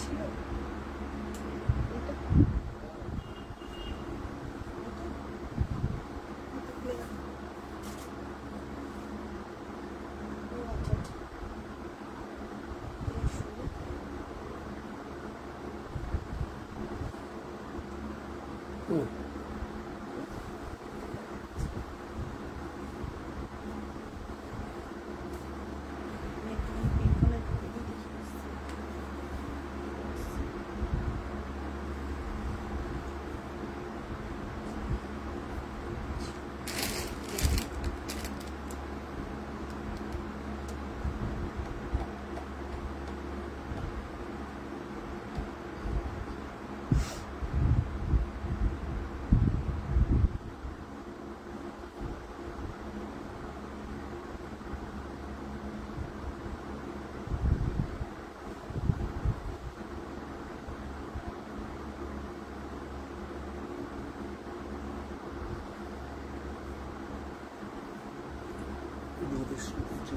ছিল এটা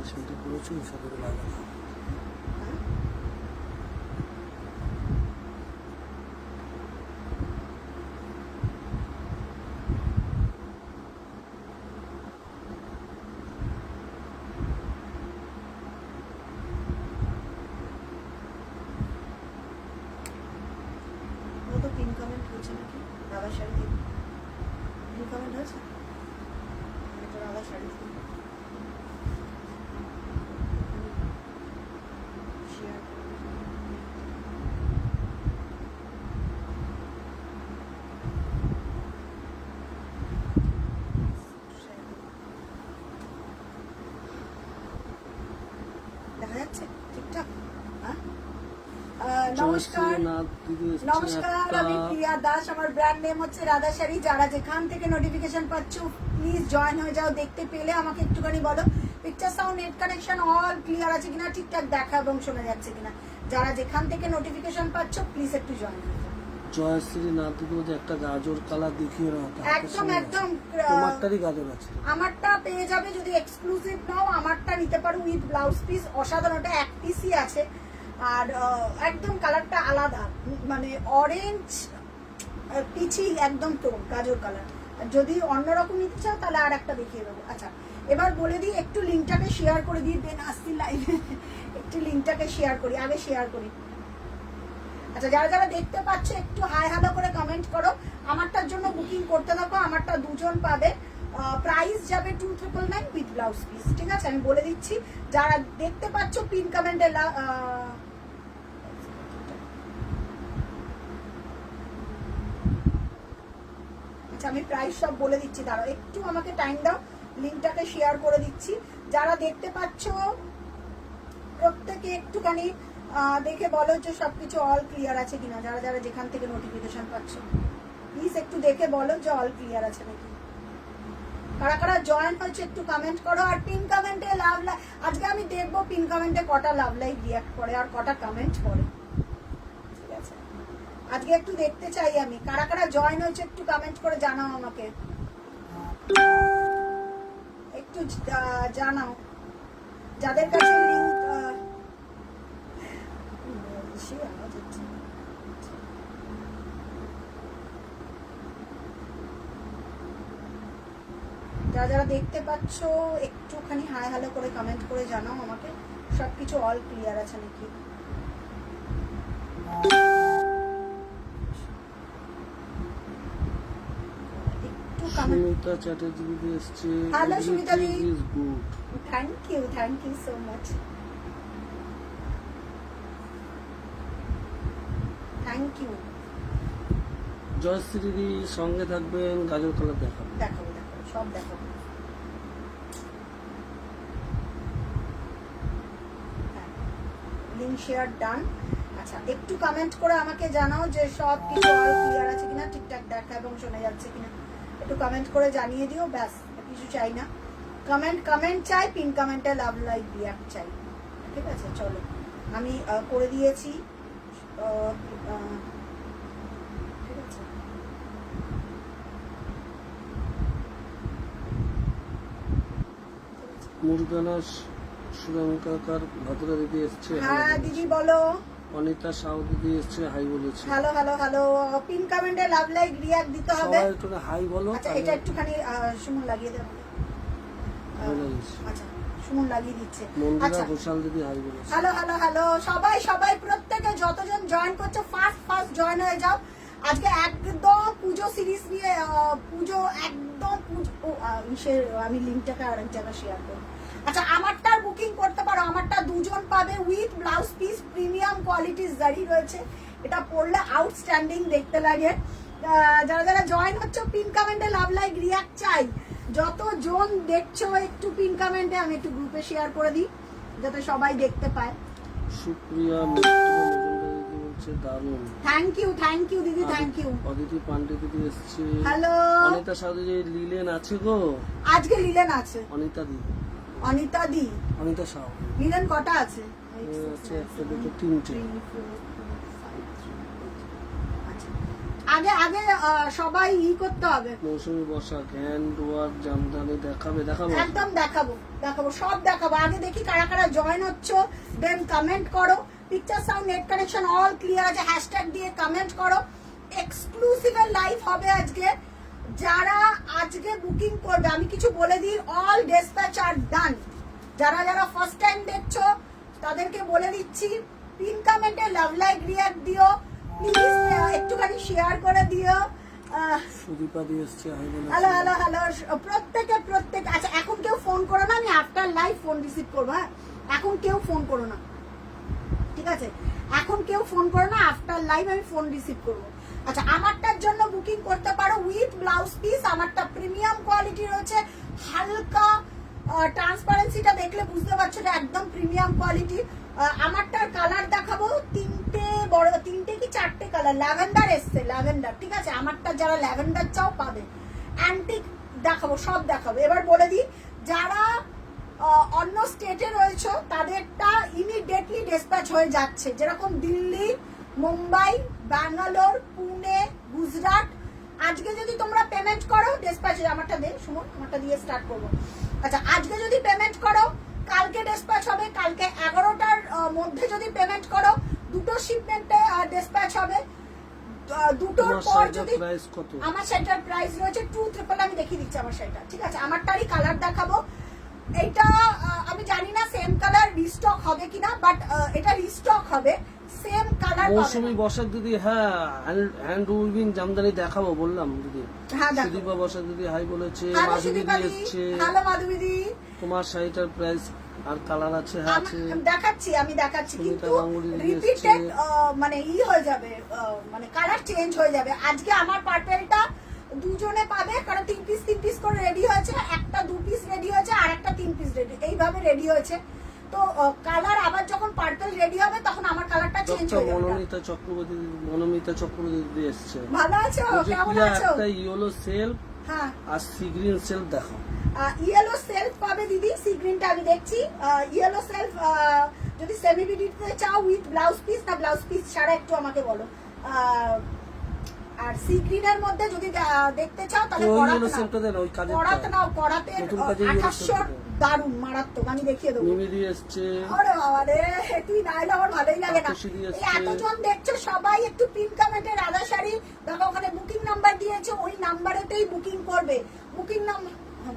সেটা করেছি সাথে লাগানো তো পিন কমেন্ট হয়েছে নাকি রাধা শাড়ি দিয়ে পিন কমেন্ট হয়েছে এটা রাধা শাড়ি দিয়ে দেখা যাচ্ছে ঠিকঠাক? নমস্কার নমস্কার, আমি প্রিয়া দাস, আমার ব্র্যান্ড নেম হচ্ছে রাধা শাড়ি। যারা যেখান থেকে নোটিফিকেশন পাচ্ছ প্লিজ জয়েন হয়ে যাও। দেখতে পেলে আমাকে একটুখানি বলো picture sound net connection all clear আছে কিনা, ঠিকঠাক দেখা এবং শোনা যাচ্ছে কিনা। যারা যেখান থেকে নোটিফিকেশন পাচ্ছ প্লিজ একটু জয়েন হয়ে যাও। জয়শ্রী নাথের মধ্যে একটা গাজর কালার দেখিয়ে না, একদম একদম তোমারটারই গাজর আছে। আমারটা পেয়ে যাবে যদি এক্সক্লুসিভ নাও, আমারটা নিতে পারো উইথ ব্লাউজ পিস। অসাধারণ, ওটা এক পিসই আছে আর একদম কালারটা আলাদা, মানে অরেঞ্জ পিচি একদম টোন গাজর কালার। যদি অন্যরকম নিতে চাও তাহলে আর একটা দেখিয়ে দেবো। আচ্ছা এবার বলে দিই, একটু লিঙ্কটাকে শেয়ার করে দিই, দেন আসছি লাইভে। একটু লিঙ্কটাকে শেয়ার করি, আগে শেয়ার করি। আচ্ছা যারা যারা দেখতে পাচ্ছ একটু হাই হ্যালো করে কমেন্ট করো। আমারটার জন্য বুকিং করতে থাকো, আমারটা দুজন পাবে। প্রাইস যাবে 2999 উইথ ব্লাউজ পিস, ঠিক আছে? আমি বলে দিচ্ছি, যারা দেখতে পাচ্ছ পিন কমেন্টে আচ্ছা আমি প্রাইস সব বলে দিচ্ছি, দাঁড়াও একটু আমাকে টাইম দাও, লিঙ্কটাকে শেয়ার করে দিচ্ছি। যারা দেখতে পাচ্ছ প্রত্যেকে একটুখানি দেখে বলো যে সবকিছু অল ক্লিয়ার আছে কিনা। যারা যারা যেখান থেকে নোটিফিকেশন পাচ্ছ প্লিজ একটু দেখে বলো যে অল ক্লিয়ার আছে নাকি। কারা কারা জয়েন হয়েছে একটু কমেন্ট করো। আর পিন কমেন্টে লাভ লাইক, আজকে আমি দেখবো পিন কমেন্টে কটা লাভ লাইক রিয়াক্ট করে আর কটা কমেন্ট করে, ঠিক আছে? আজকে একটু দেখতে চাই আমি কারা কারা জয়েন হয়েছে, একটু কমেন্ট করে জানাও আমাকে, একটু জানাও। যাদের কাছে লিঙ্ক যারা যারা দেখতে পাচ্ছ একটুখানি হাই হ্যালো করে কমেন্ট করে জানাও আমাকে সবকিছু অল ক্লিয়ার আছে নাকি। সুমিতা চ্যাটার্জি দিদি এসছে। হ্যালো সুমিতা দি, is good, thank you so much, thank you. Jayashree দিদি সঙ্গে থাকবেন, গাজর কালার দেখাবেন। দেখাবো দেখাবো সব দেখাবো। Link share done. আচ্ছা একটু কমেন্ট করে আমাকে জানাও যে সব কিছু অল ক্লিয়ার আছে কিনা, ঠিকঠাক দেখা এবং শোনা যাচ্ছে কিনা। একটু কমেন্ট করে জানিয়ে দিও, ব্যাস কিছু চাই না। কমেন্ট চাই, পিন কমেন্টে লাভ লাইক রিয়াক্ট চাই, ঠিক আছে? চলো আমি করে দিয়েছি, ঠিক আছে? মুরগানা সুরঙ্কাকার ভাদুরা দিদি এসছে। হ্যাঁ দিদি বলো। অনিতা সাউ দিদি এসছে, হাই বলেছে। হ্যালো হ্যালো হ্যালো, পিন কমেন্টে লাভ লাইক রিয়াক্ট দিতে হবে। সবাই একটু হাই বলো। আচ্ছা এটা একটুখানি সুমন লাগিয়ে দেবো। আচ্ছা সুমন লাগিয়ে দিচ্ছে। মন্দিরা ঘোষাল দিদি হাই বলেছে। হ্যালো হ্যালো হ্যালো, সবাই সবাই প্রত্যেকে যতজন জয়েন করছে ফার্স্ট জয়েন হয়ে যাও। আজকে একদম পুজো সিরিজ নিয়ে, পুজো একদম আমি লিঙ্কটাকে আরেক জায়গায় শেয়ার করবো। আচ্ছা আমারটার বুকিং করতে পারো, আমারটা দুজন পাবে উইথ ব্লাউজ পিস, প্রিমিয়াম কোয়ালিটির জারি রয়েছে। এটা পরলে আউটস্ট্যান্ডিং দেখতে লাগে। যারা যারা জয়েন হচ্ছে পিন কমেন্টে লাভ লাইক রিয়াক্ট চাই। যতজন দেখছো একটু পিন কমেন্টে, আমি একটু গ্রুপে শেয়ার করে দিই যাতে সবাই দেখতে পায়। সুপ্রিয়া বলছে দারুণ। থ্যাংক ইউ দিদি, থ্যাংক ইউ। অদিতি পান্ডে দিদি এসছে। হ্যালো। অনিতা সাউ দিদি লিলেন আছে গো? আজকে লিলেন আছে। অনিতা দি, অনিতা সাউ লিলেন কটা আছে? আছে একটা দুটো তিনটে। আগে আগে সবাই করতে হবে। মৌসুমী বসাক হ্যান্ড ওয়ার্ক জামদানি দেখাবো একদম দেখাবো সব দেখাবো। আগে দেখি কারা কারা জয়েন হচ্ছে, দেন কমেন্ট করো। Picture sound net connection all clear আছে, হ্যাশট্যাগ দিয়ে কমেন্ট করো। এক্সক্লুসিভ লাইভ হবে আজকে। যারা আজকে বুকিং করবে আমি কিছু বলে দিই, অল ডিসপ্যাচ আর ডান। যারা যারা ফার্স্ট টাইম দেখছো তাদেরকে বলে দিচ্ছি, পিন কমেন্টে লাভ লাইক রিয়াক্ট দিও প্লিজ, একটুখানি শেয়ার করে দিও। সুদীপা দি এসছে, হাই বলেছে। হ্যালো হ্যালো হ্যালো, প্রত্যেকে। আচ্ছা এখন কেউ ফোন করো না, আমি আফটার লাইভ ফোন রিসিভ করবো। হ্যাঁ এখন কেউ ফোন করো না, ঠিক আছে? এখন কেউ ফোন করো না, আফটার লাইভ আমি ফোন রিসিভ করবো। আচ্ছা আমারটার জন্য বুকিং করতে পারো উইথ ব্লাউজ পিস। আমারটা প্রিমিয়াম কোয়ালিটি রয়েছে, হালকা ট্রান্সপারেন্সিটা দেখলে বুঝতে পারছো এটা একদম প্রিমিয়াম কোয়ালিটি। আমারটার কালার দেখাবো, তিনটে কি চারটে কালার। ল্যাভেন্ডার এসছে, ল্যাভেন্ডার, ঠিক আছে? আমারটা যারা ল্যাভেন্ডার চাও পাবে। অ্যান্টিক দেখাবো, সব দেখাবো। এবার বলে দিই, যারা অন্য স্টেটে রয়েছে তাদেরটা ইমিডিয়েটলি ডিসপ্যাচ হয়ে যাচ্ছে, যেরকম দিল্লি, মুম্বাই, ব্যাঙ্গালোর, পুনে, গুজরাট। আজকে যদি তোমরা পেমেন্ট করো ডিসপ্যাচ, আমারটা দে সুমন, আমারটা দিয়ে স্টার্ট করবো। আচ্ছা আজকে যদি পেমেন্ট করো কালকে ডিসপ্যাচ হবে। কালকে 11টার মধ্যে যদি পেমেন্ট করো দুটো শিপমেন্টে ডিসপ্যাচ হবে। দুটোর পর যদি আমার শাড়িটার প্রাইস রয়েছে 2,300। আমি দেখিয়ে দিচ্ছি আমার শাড়িটা, ঠিক আছে? আমারটারই কালার দেখাবো। এটা আমি জানি না সেম কালার রিস্টক হবে কিনা, বাট এটা রিস্টক হবে, সেম কালার পাবে। মৌসুমী বসাক দিদি, হ্যাঁ হ্যান্ড উইভিং জামদানি দেখাবো বললাম দিদি। হ্যাঁ সুদীপা বসাক দিদি হাই বলেছে। মাধবী দি এসছে। হ্যালো মাধবী দি। তোমার শাড়িটার প্রাইস আর কালার আছে? হ্যাঁ আছে, আমি দেখাচ্ছি কিন্তু রিপিটেড মানে হয়ে যাবে, মানে কালার চেঞ্জ হয়ে যাবে। আজকে আমার পার্পেলটা দুজনে পাবে, কারণ 3 পিস করে রেডি হয়েছে। একটা 2 পিস রেডি হয়েছে আর একটা 3 পিস রেডি, এইভাবে রেডি হয়েছে। তো কালার আবার যখন পার্পল রেডি হবে তখন আমার কালারটা চেঞ্জ হয়ে যাবে। মনোমিতা চক্রবর্তী এসছে। ভালো আছো? কেমন আছো? একটা ইয়েলো সেলফ, হ্যাঁ, আর সি গ্রিন সেলফ দেখো। ইয়েলো সেলফ পাবে দিদি, সি গ্রিনটা আমি দেখছি। ইয়েলো সেলফ যদি সেমি বিডিতে চাও উইথ ব্লাউজ পিস, না ব্লাউজ পিস ছাড়া একটু আমাকে বলো। আর সি গ্রিনের মধ্যে যদি দেখতে চাও তাহলে করাতে নাও। করাতে 2800 দারুন মারাত্মক, আমি দেখিয়ে দেবো। আরে বাবা রে, তুই না এলে আমার ভালোই লাগে না। এতজন দেখছো সবাই একটু পিন কমেন্টে রাধা শাড়ি দেখো, ওখানে বুকিং নাম্বার দিয়েছে, ওই নাম্বারেতেই বুকিং করবে। বুকিং নাম্বার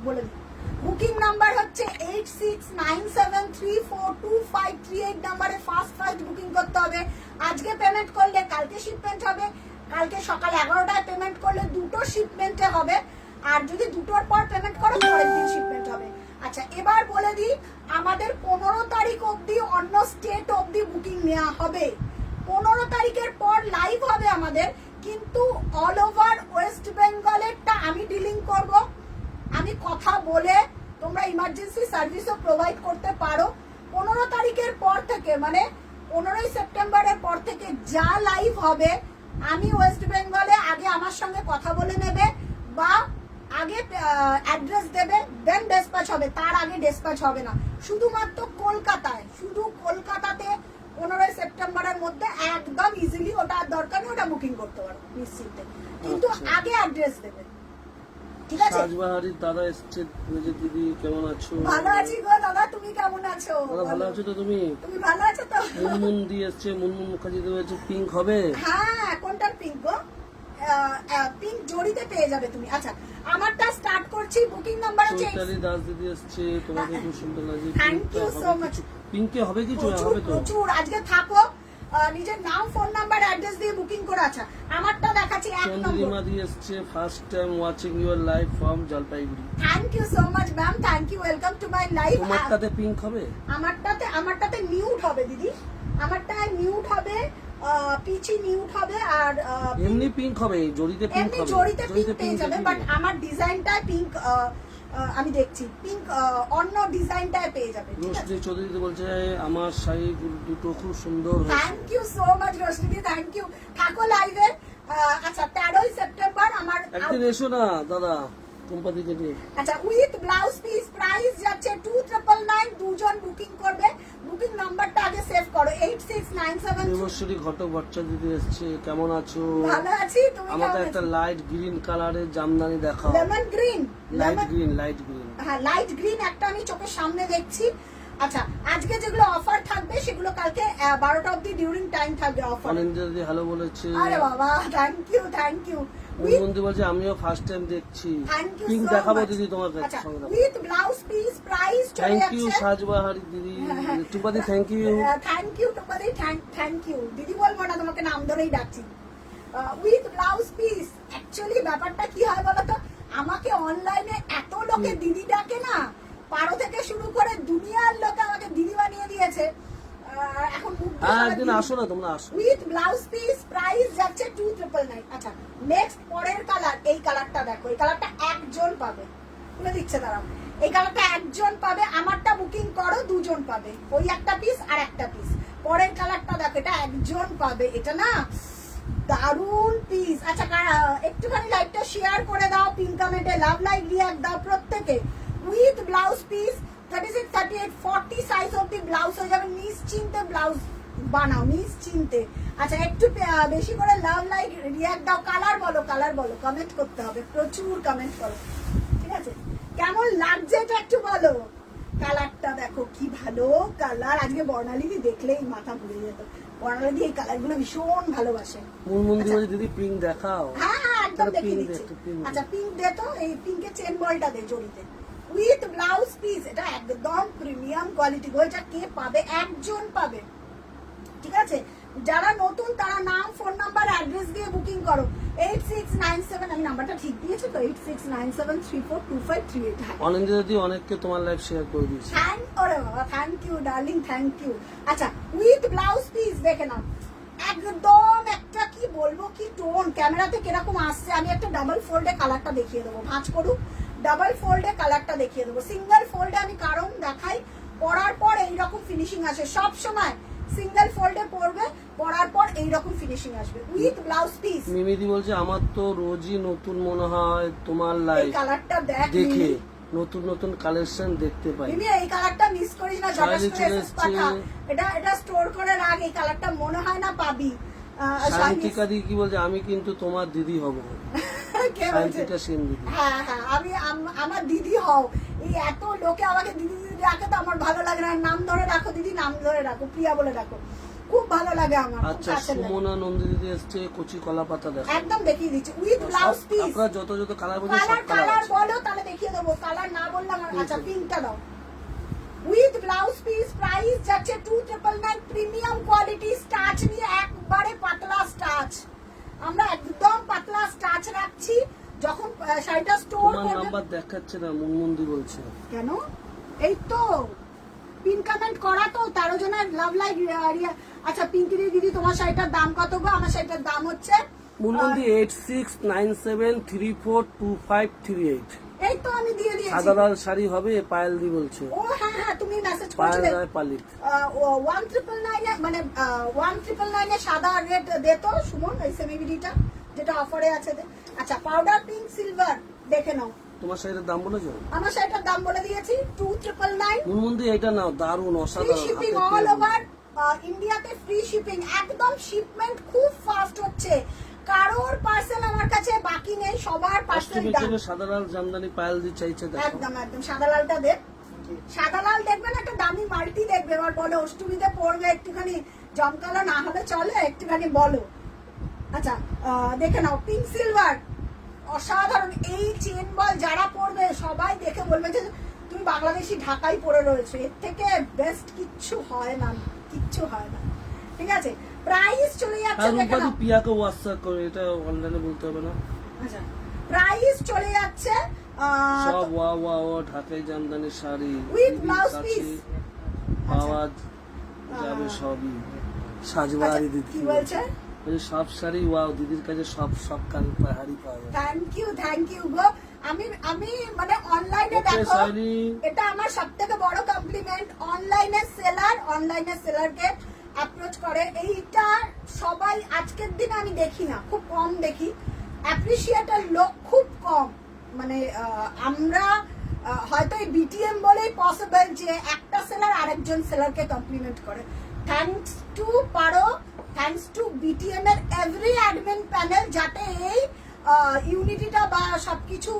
বলে দিই, বুকিং নাম্বার হচ্ছে 8697342538 নাম্বারে ফার্স্ট বুকিং করতে হবে। আজকে পেমেন্ট করলে কালকে শিপমেন্ট হবে। কালকে সকাল 11টায় পেমেন্ট করলে দুটো শিপমেন্টে হবে, আর যদি দুটোর পর পেমেন্ট করো পরের দিন শিপমেন্ট হবে। আচ্ছা এবার বলে দিই, আমাদের 15 তারিখ অবধি অন্য স্টেট অবধি বুকিং নেওয়া হবে। 15 তারিখের পর লাইভ হবে আমাদের, কিন্তু অল ওভার ওয়েস্ট বেঙ্গলেরটা আমি ডিলিং করব। আমি কথা বলে তোমরা ইমার্জেন্সি সার্ভিসও প্রোভাইড করতে পারো। 15 তারিখের পর থেকে, মানে 15ই সেপ্টেম্বরের পর থেকে যা লাইভ হবে, আমি ওয়েস্ট বেঙ্গলে আগে আমার সঙ্গে কথা বলে নেবে, বা আগে অ্যাড্রেস দেবে, দেন ডিসপ্যাচ হবে। তার আগে ডিসপ্যাচ হবে না। শুধুমাত্র কলকাতায়, শুধু কলকাতাতে 15 সেপ্টেম্বরের মধ্যে একদম ইজিলি, ওটা আর দরকার নেই, ওটা বুকিং করতে পারো নিশ্চিন্তে, কিন্তু আগে অ্যাড্রেস দেবে। ঠিক আছে? সাজবাহারির দাদা এসছে, যে দিদি কেমন আছো? ভালো আছি গো দাদা, তুমি কেমন আছো? দাদা ভালো আছো তো তুমি? তুমি ভালো আছো তো? মুনমুন দি এসছে, মুনমুন মুখার্জি হয়েছে, পিঙ্ক হবে? হ্যাঁ, কোনটার পিঙ্ক গো? পিঙ্ক জড়িতে পেয়ে যাবে তুমি। আচ্ছা, আমারটা স্টার্ট করছি। বুকিং নাম্বার হচ্ছে চৈতালি দাস দিদি এসছে, তোমাকে খুব সুন্দর লাগছে। Thank you so much. পিঙ্কে হবে কিছু? প্রচুর হবে তো? প্রচুর। আজকে থাকো, নিজের নাম, ফোন নাম্বার, অ্যাড্রেস দিয়ে বুকিং করে। আচ্ছা, আমারটা দেখাচ্ছি 1 নম্বর। চন্দ্রিমা দি এসছে, first time watching your live from Jalpaiguri. Thank you so much ma'am, thank you, welcome to my live. তোমারটাতে পিঙ্ক হবে? আমারটাতে নিউড হবে দিদি, আমারটায় নিউড হবে, পিচি নিউড হবে, আর এমনি পিঙ্ক হবে, জড়িতে পিঙ্ক এমনি হবে? জড়িতে পিঙ্ক পেয়ে pink যাবে, হবে। বাট আমার ডিজাইনটা পিঙ্ক, আমি দেখছি পিঙ্ক অন্য ডিজাইনটায় পেয়ে যাবে। ঠিক আছে, রোশনি চৌধুরী বলছে আমার শাড়ি দুটো খুব সুন্দর হয়েছে। Thank you so much Roshni, thank you. থাকো লাইভে। আচ্ছা, 13ই সেপ্টেম্বর আমার। একদিন এসো না দাদা কোম্পানিকে নিয়ে। আচ্ছা, উইথ ব্লাউজ পিস প্রাইস যাচ্ছে 2999। দুজন বুকিং করবে। বুকিং নাম্বারটা আগে সেভ করো, 8697। দেবশ্বরী ঘটক ভট্টাচার্য এসছে, কেমন আছো? ভালো আছি, তুমি আমাকে কেমন একটা আছো? লাইট গ্রিন কালারের জামদানি দেখাও। Lemon green, light green, light green. হ্যাঁ, লাইট গ্রিন একটা আমি চোখের সামনে দেখছি। আচ্ছা, আজকে যেগুলো অফার থাকবে সেগুলো কালকে 12টা অবধি ডিউরিং টাইম থাকবে অফার। অনিন্দা দিদি হ্যালো বলেছে। আরে বাবা, থ্যাংক ইউ, থ্যাংক ইউ। বন্ধু বলছে আমিও ফার্স্ট টাইম দেখছি। থ্যাংক ইউ পিঙ্ক সো দেখাবো মাচ দিদি তোমার আচ্ছা, কাছে। উইথ ব্লাউজ পিস প্রাইস চলে থ্যাংক ইউ যাচ্ছে। সাজবাহারি দিদি। টুপাদি থ্যাংক ইউ। থ্যাংক ইউ টুপাদি, থ্যাংক ইউ। দিদি বলবো না, তোমাকে নাম ধরেই ডাকছি। With blouse piece. অ্যাকচুয়ালি ব্যাপারটা কি হয় বলতো, আমাকে অনলাইনে এত লোকে দিদি ডাকে না, পারো থেকে শুরু করে দুনিয়ার লোকে আমাকে দিদি বানিয়ে দিয়েছে। এখন একদিন আসো না, তোমরা আসো। উইথ ব্লাউজ পিস প্রাইস যাচ্ছে 2999। আচ্ছা, নেক্সট পরের কালার, এই কালারটা দেখো, এই কালারটা একজন পাবে, খুলে দিচ্ছে দাঁড়াও। এই কালারটা একজন পাবে, আমারটা বুকিং করো, দুজন পাবে, ওই একটা পিস আর একটা পিস। পরের কালারটা দেখো, এটা একজন পাবে, এটা না দারুন পিস। আচ্ছা, একটুখানি লাইভটা শেয়ার করে দাও, পিন কমেন্টে লাভ লাইক রিঅ্যাক্ট দাও প্রত্যেকে। উইথ ব্লাউজ পিস 36, 38, 40 সাইজ অবধি ব্লাউজ হয়ে যাবে। নিশ্চিন্তে ব্লাউজ বানাও, নিশ্চিন্তে। আচ্ছা, একটু বেশি করে লাভ লাইক রিঅ্যাক্ট দাও। কালার বলো, কালার বলো, কমেন্ট করতে হবে, প্রচুর কমেন্ট করো। ঠিক আছে, কেমন লাগছে এটা একটু বলো। কালারটা দেখো কি ভালো কালার। আজকে বর্ণালীদি দেখলেই মাথা ঘুরে যেত। বর্ণালীদি এই কালারগুলো ভীষণ ভালোবাসে। মুনমুন্দি বলছে দিদি পিঙ্ক দেখাও। হ্যাঁ হ্যাঁ, একদম তাহলে দেখিয়ে pink দিচ্ছি। দে, pink দে। আচ্ছা, পিঙ্ক দে তো, এই পিঙ্কের চেন বলটা দে জড়িতে। উইথ ব্লাউজ পিস, এটা একদম প্রিমিয়াম কোয়ালিটি গো। এটা কে পাবে? একজন পাবে। ঠিক আছে, যারা নতুন তারা নাম, ফোন নাম্বার, অ্যাড্রেস দিয়ে বুকিং করো। 8697, আমি নাম্বারটা ঠিক দিয়েছি তো, 8697342538। হ্যাঁ, অনিন্দা দিদি অনেককে তোমার লাইভ শেয়ার করে দিয়েছে। ওরে বাবা, thank you darling, thank you. আচ্ছা, উইথ ব্লাউজ পিস দেখে নাও, একদম একটা কি বলবো, কি টোন, ক্যামেরাতে কিরকম আসছে। আমি একটা ডাবল ফোল্ডে কালারটা দেখিয়ে দেবো, ভাঁজ করুক, ডাবল ফোল্ডে কালারটা দেখিয়ে দেবো। সিঙ্গেল ফোল্ডে আমি কারণ দেখাই, পরার পর এইরকম ফিনিশিং আসে সব সময়। সিঙ্গেল ফোল্ডে পরবে, পরার পর এইরকম ফিনিশিং আসবে। With blouse piece. মিমিদি বলছে আমার তো রোজই নতুন মনে হয় তোমার এই লাইভ কালারটা দেখ দেখে, মিমি। নতুন নতুন কালেকশন দেখতে পাই। মিমি, এই কালারটা মিস করিস না, শাড়ি জটাস চলে করে এসছে। পাঠা। এটা স্টোর করে রাখ, এই কালারটা মনে হয় না পাবি। শান্তিকা দি কি বলছে আমি কিন্তু তোমার দিদি হব। কে বলছে? শান্তিকা সেন দিদি। হ্যাঁ হ্যাঁ, আমি আমার দিদি হও। এই এত লোকে আমাকে দিদি দিদি ডাকে তো আমার ভালো লাগে না। নাম ধরে রাখো দিদি, নাম ধরে রাখো, প্রিয়া বলে রাখো, খুব ভালো লাগে আমার, খুব আচ্ছা, কাছের লাগে। সুমনা নন্দী দিদি এসছে, কচি কলা পাতা দেখো। একদম দেখিয়ে দিচ্ছি। With blouse piece. আপনারা যত যত কালার বলছেন সব কালার কালার কালার আছে। বলো, তাহলে দেখিয়ে দেবো। কালার না বললাম। আচ্ছা, পিঙ্কটা দাও। উইথ ব্লাউজ পিস প্রাইস যাচ্ছে 2999। প্রিমিয়াম কোয়ালিটি স্টাচ নিয়ে, একবারে পাতলা স্টাচ। আমরা একদম পাতলা স্টাচ রাখছি। যখন শাড়িটা স্টোর তোমার করবে, নাম্বার দেখাচ্ছে না, মুনমুন্দি বলছে। কেন? এই তো পিন কমেন্ট করা তো 13 জনের লাভ লাইক। আচ্ছা, পিঙ্কি দিদি তোমার শাড়িটার দাম কত গো? আমার শাড়িটার দাম হচ্ছে মুনমুন্দি 8697342538। এই তো আমি দিয়ে দিয়েছি। সাদা লাল শাড়ি হবে, পায়েল দি বলছে। ও হ্যাঁ হ্যাঁ, তুমি মেসেজ পায়েল করেছিলে। রায় পালিত। 1999 মানে 1999 সাদা রেট দে তো সুমন, এই সেমিভিডিটা যেটা অফারে আছে দে। আচ্ছা, পাউডার পিঙ্ক সিলভার দেখে নাও। তোমার শাড়ির দাম বলেছো? আমার শাড়িটার দাম বলে দিয়েছি 2999। মুনমুন্দি এটা নাও, দারুণ ফ্রি অসাধারণ। শিপিং হাতে অল পেয়ে ওভার ইন্ডিয়াতে, ফ্রি শিপিং। একদম শিপমেন্ট খুব ফাস্ট হচ্ছে। কারোর পার্সেল আমার কাছে আছে, বাকি নেই, সবার পার্সেল অষ্টমীর ডান। জন্য সাদা লাল জামদানি পায়েল দিয়ে চাইছে দেখো। একদম একদম সাদা লালটা দেখ, সাদা লাল দেখবেন, একটা দামি মাল্টি দেখবে, এবার বলো অষ্টমীতে পড়বে, একটুখানি জমকালো না হলে চলে, একটুখানি বলো। আচ্ছা দেখে নাও, পিঙ্ক সিলভার অসাধারণ। এই চেন বল যারা পড়বে সবাই দেখে বলবে যে তুমি বাংলাদেশি ঢাকাই পরে রয়েছে, এর থেকে বেস্ট কিচ্ছু হয় না, কিচ্ছু হয় না। ঠিক আছে, প্রাইস চলে যাচ্ছে, আর দেখে রূপাদি নাও। পিয়াকে হোয়াটসঅ্যাপ করে, এটা অনলাইনে বলতে হবে না। আচ্ছা প্রাইস চলে যাচ্ছে সব ওয়া ঢাকাই জামদানি শাড়ি With দিদির blouse কাছে piece। পাওয়া যাবে সবই। সাজবাড়ি দিদি কি বলছে? এই সব শাড়ি ওয়াও দিদির কাছে সব সব কাল পাহাড়ি পাওয়া যাবে। থ্যাংক ইউ গো। আমি আমি মানে অনলাইনে ওকে দেখো, শাড়ি এটা আমার সবথেকে বড় কমপ্লিমেন্ট। অনলাইনে সেলারকে অ্যাপ্রোচ করে, এইটা সবাই আজকের দিনে আমি দেখি না, খুব কম দেখি। অ্যাপ্রিশিয়েটার লোক খুব কম, মানে আমরা হয়তো এই বিটিএম বলেই পসিবল যে একটা সেলার আরেকজন সেলারকে কমপ্লিমেন্ট করে। থ্যাঙ্কস টু পারো, থ্যাঙ্কস টু বিটিএম এর এভরি অ্যাডমিন প্যানেল, যাতে এই ইউনিটিটা বা সবকিছু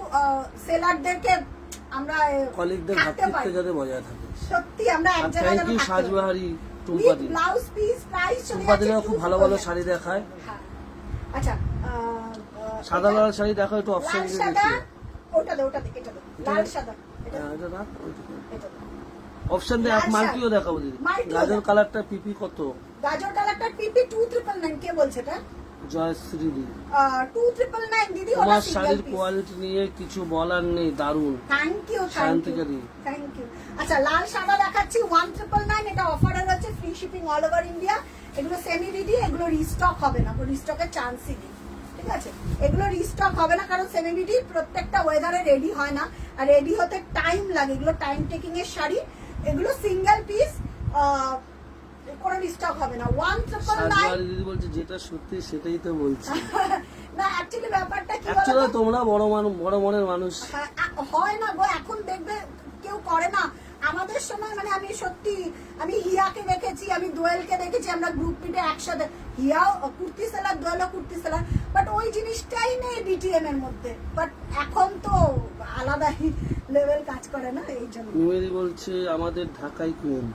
সেলারদেরকে আমরা কলিগদের থাকতে ভাতৃত্ব পারি। যাতে বজায় থাকে। সত্যি আমরা এক আর জায়গায় থ্যাংক ইউ যেন থাকতে পারি। সাজবাহারি With টুম্পাদি। blouse piece price চলে টুম্পাদিরা যাচ্ছে খুব ভালো ভালো 2,000 শাড়ি দেখায়। হ্যাঁ। আচ্ছা সাদা লাল শাড়ি দেখো, একটু অপশন লাল দিয়ে সাদা, দেখিয়ে। ওটা দে, এটা দে, লাল সাদা, এটা হ্যাঁ, দে, এটা রাখ, ওইটুকু। এটা দে। অপশন দিয়ে এক লাল মাল্টিও শাড়ি। দেখাবো দিদি। মাল্টিও গাজর দেখাও। কালারটা পিপি কত? গাজর কালারটা পিপি 2999, কে বলছে এটা? জয়শ্রী দি। 2999 দিদি, ওটা তোমার সিঙ্গেল শাড়ির পিস। কোয়ালিটি নিয়ে কিছু বলার নেই, দারুণ। থ্যাংক ইউ সায়ন্তিকা দি। Thank you. আচ্ছা লাল সাদা দেখাচ্ছি 1999, এটা অফারে রয়েছে, free shipping all over India. এগুলো সেমি রিডি, এগুলো রিস্টক হবে না, রিস্টকের চান্সই নেই। ঠিক আছে, এগুলো রিস্টক হবে না, কারণ সেমি রিডি প্রত্যেকটা ওয়েদারে রেডি হয় না, আর রেডি হতে টাইম লাগে, এগুলো টাইম টেকিং এর শাড়ি। এগুলো সিঙ্গেল পিস, কোনো রিস্টক হবে না। 1999। সাজবাহারি দিদি বলছে যেটা সত্যি সেটাই তো বলছি। না অ্যাকচুয়ালি ব্যাপারটা কি বলো অ্যাকচুয়ালি তো? তোমরা বড় মনের মানুষ। হ্যাঁ, হয় না গো, এখন দেখবে কেউ করে না। আমাদের সময় মানে আমি সত্যি, আমি হিয়াকে দেখেছি, আমি দোয়েলকে দেখেছি, আমরা গ্রুপ মিটে একসাথে, হিয়াও কুর্তি সেলার, দোয়েলও কুর্তি সেলার, বাট ওই জিনিসটাই নেই বিটিএম এর মধ্যে। বাট এখন তো আলাদা লেভেল কাজ করে না, এই জন্য। নুয়েরি বলছে আমাদের ঢাকায় কুম।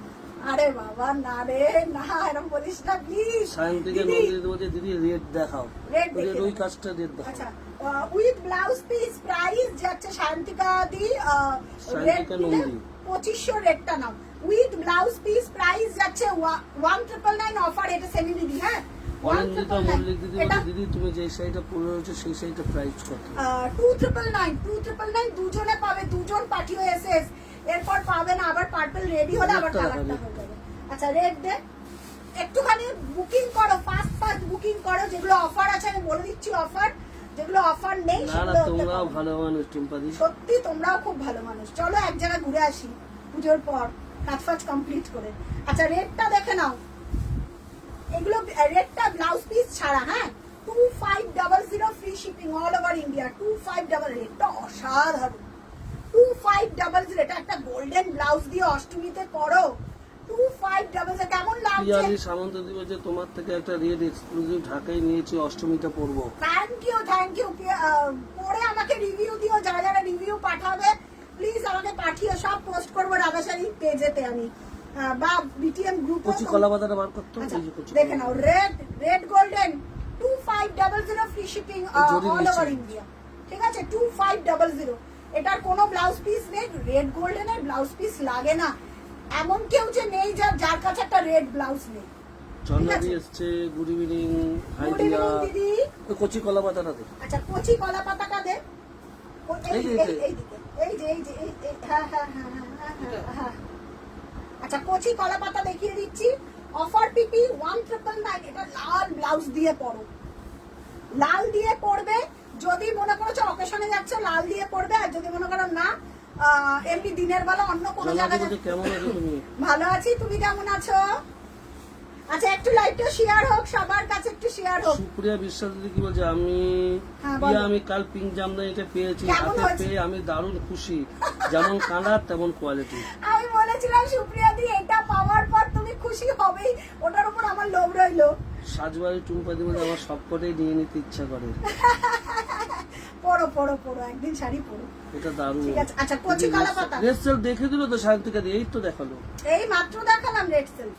আরে বাবা না রে, না এরকম বলিস না প্লিজ। সায়ন্তিকা নন্দিনী বলছে দিদি রেট দেখাও। রেট দেখে ওই কাজটা রেট দেখাও। আচ্ছা উইথ ব্লাউজ পিস প্রাইস যাচ্ছে সায়ন্তিকা দি, সায়ন্তিকা নন্দী। 2500 রেটটা নাও। উইথ ব্লাউজ পিস প্রাইস যাচ্ছে 1999 অফার, এটা সেমি দিদি। হ্যাঁ অনিন্দিতা মল্লিক দিদি এটা বলছে দিদি তুমি যে শাড়িটা পরে রয়েছে সেই শাড়িটা প্রাইস কত? 2999 দুজনে পাবে, দুজন পাঠিয়ে এসএস, এরপর পাবে না, আবার পার্পল রেডি হলে আবার রেটটা কালারটা দেখাবে। হয়ে যাবে। আচ্ছা রেট দে, একটুখানি বুকিং করো, ফাস্ট বুকিং করো, যেগুলো অফার আছে আমি বলে দিচ্ছি অফার, যেগুলো অফার নেই না না সেগুলো হতে তোমরাও পারে। ভালো মানুষ টুম্পাদি। সত্যি তোমরাও খুব ভালো মানুষ। চলো এক জায়গায় ঘুরে আসি পুজোর পর, কাজ ফাজ কমপ্লিট করে। আচ্ছা রেটটা দেখে নাও, এগুলো রেটটা ব্লাউজ পিস ছাড়া। হ্যাঁ 2500 free shipping all over India. 2500 রেটটা অসাধারণ। 2500, এটা একটা গোল্ডেন ব্লাউজ দিয়ে অষ্টমীতে পরো। 2500 কেমন লাগছে? পিয়ালি সামন্ত দি বলছে তোমার থেকে একটা রেড এক্সক্লুসিভ ঢাকায় নিয়েছি, অষ্টমীতে পরবো। থ্যাংক ইউ পরে আমাকে রিভিউ দিও, যারা যারা রিভিউ পাঠাবে প্লিজ আমাকে পাঠিও, সব পোস্ট করবো রাধাশাড়ি পেজেতে আমি, বা বিটিএম গ্রুপে। কচি কলা পাতাটা বার করতে হবে, আচ্ছা, এই যে কচি দেখে কলা নাও, পাতা। রেড গোল্ডেন 2500 ফ্রি শিপিং জরি অল নিচে। Over India. ঠিক আছে 2500, এটার কোনো ব্লাউজ পিস নেই। রেড গোল্ডেনের ব্লাউজ পিস লাগে না, এমন কেউ যে নেই যার কাছে একটা রেড ব্লাউজ নেই। ঝর্ণা ঠিক আছে। দি এসছে, good evening good idea. Evening দিদি। ওই কচি কলা পাতাটা দে। আচ্ছা কচি কলা পাতাটা দে, এই যে, হ্যাঁ। আচ্ছা কচি কলা পাতা দেখিয়ে দিচ্ছি, অফার পিপি 1999, এটা লাল ব্লাউজ দিয়ে পরো, লাল দিয়ে পরবে। যদি মনে করছো অকেশনে যাচ্ছে লাল দিয়ে পরবে, আর যদি মনে করো না এমনি দিনের বেলা অন্য কোনো ঝর্ণা দি জায়গায় বলছে কেমন আছো তুমি? ভালো আছি, তুমি কেমন আছো? আচ্ছা একটু লাইভটা শেয়ার হোক, সবার কাছে একটু শেয়ার হোক। সুপ্রিয়া বিশ্বাস দিদি কি বলছে হ্যাঁ, বলো। আমি কাল পিঙ্ক জামদানিটা পেয়েছি, কেমন হাতে হয়েছে? পেয়ে আমি দারুণ খুশি, যেমন কালার তেমন কোয়ালিটি। আমি বলেছিলাম সুপ্রিয়া দি এটা পাওয়ার পর তুমি খুশি হবেই, ওটার উপর আমার লোভ রইলো। সাজবাড়ি টুম্পাদি বলে আমার সবকটাই নিয়ে নিতে ইচ্ছা করে। পরো পরো পরো, একদিন শাড়ি পরো। এটা দারুণ। ঠিক আছে, আচ্ছা কচি কলা পাতা। রেড সেলফ দেখে দিল তো সায়ন্তিকা দি, এই তো দেখালো। এই মাত্র দেখালাম রেড সেলফ।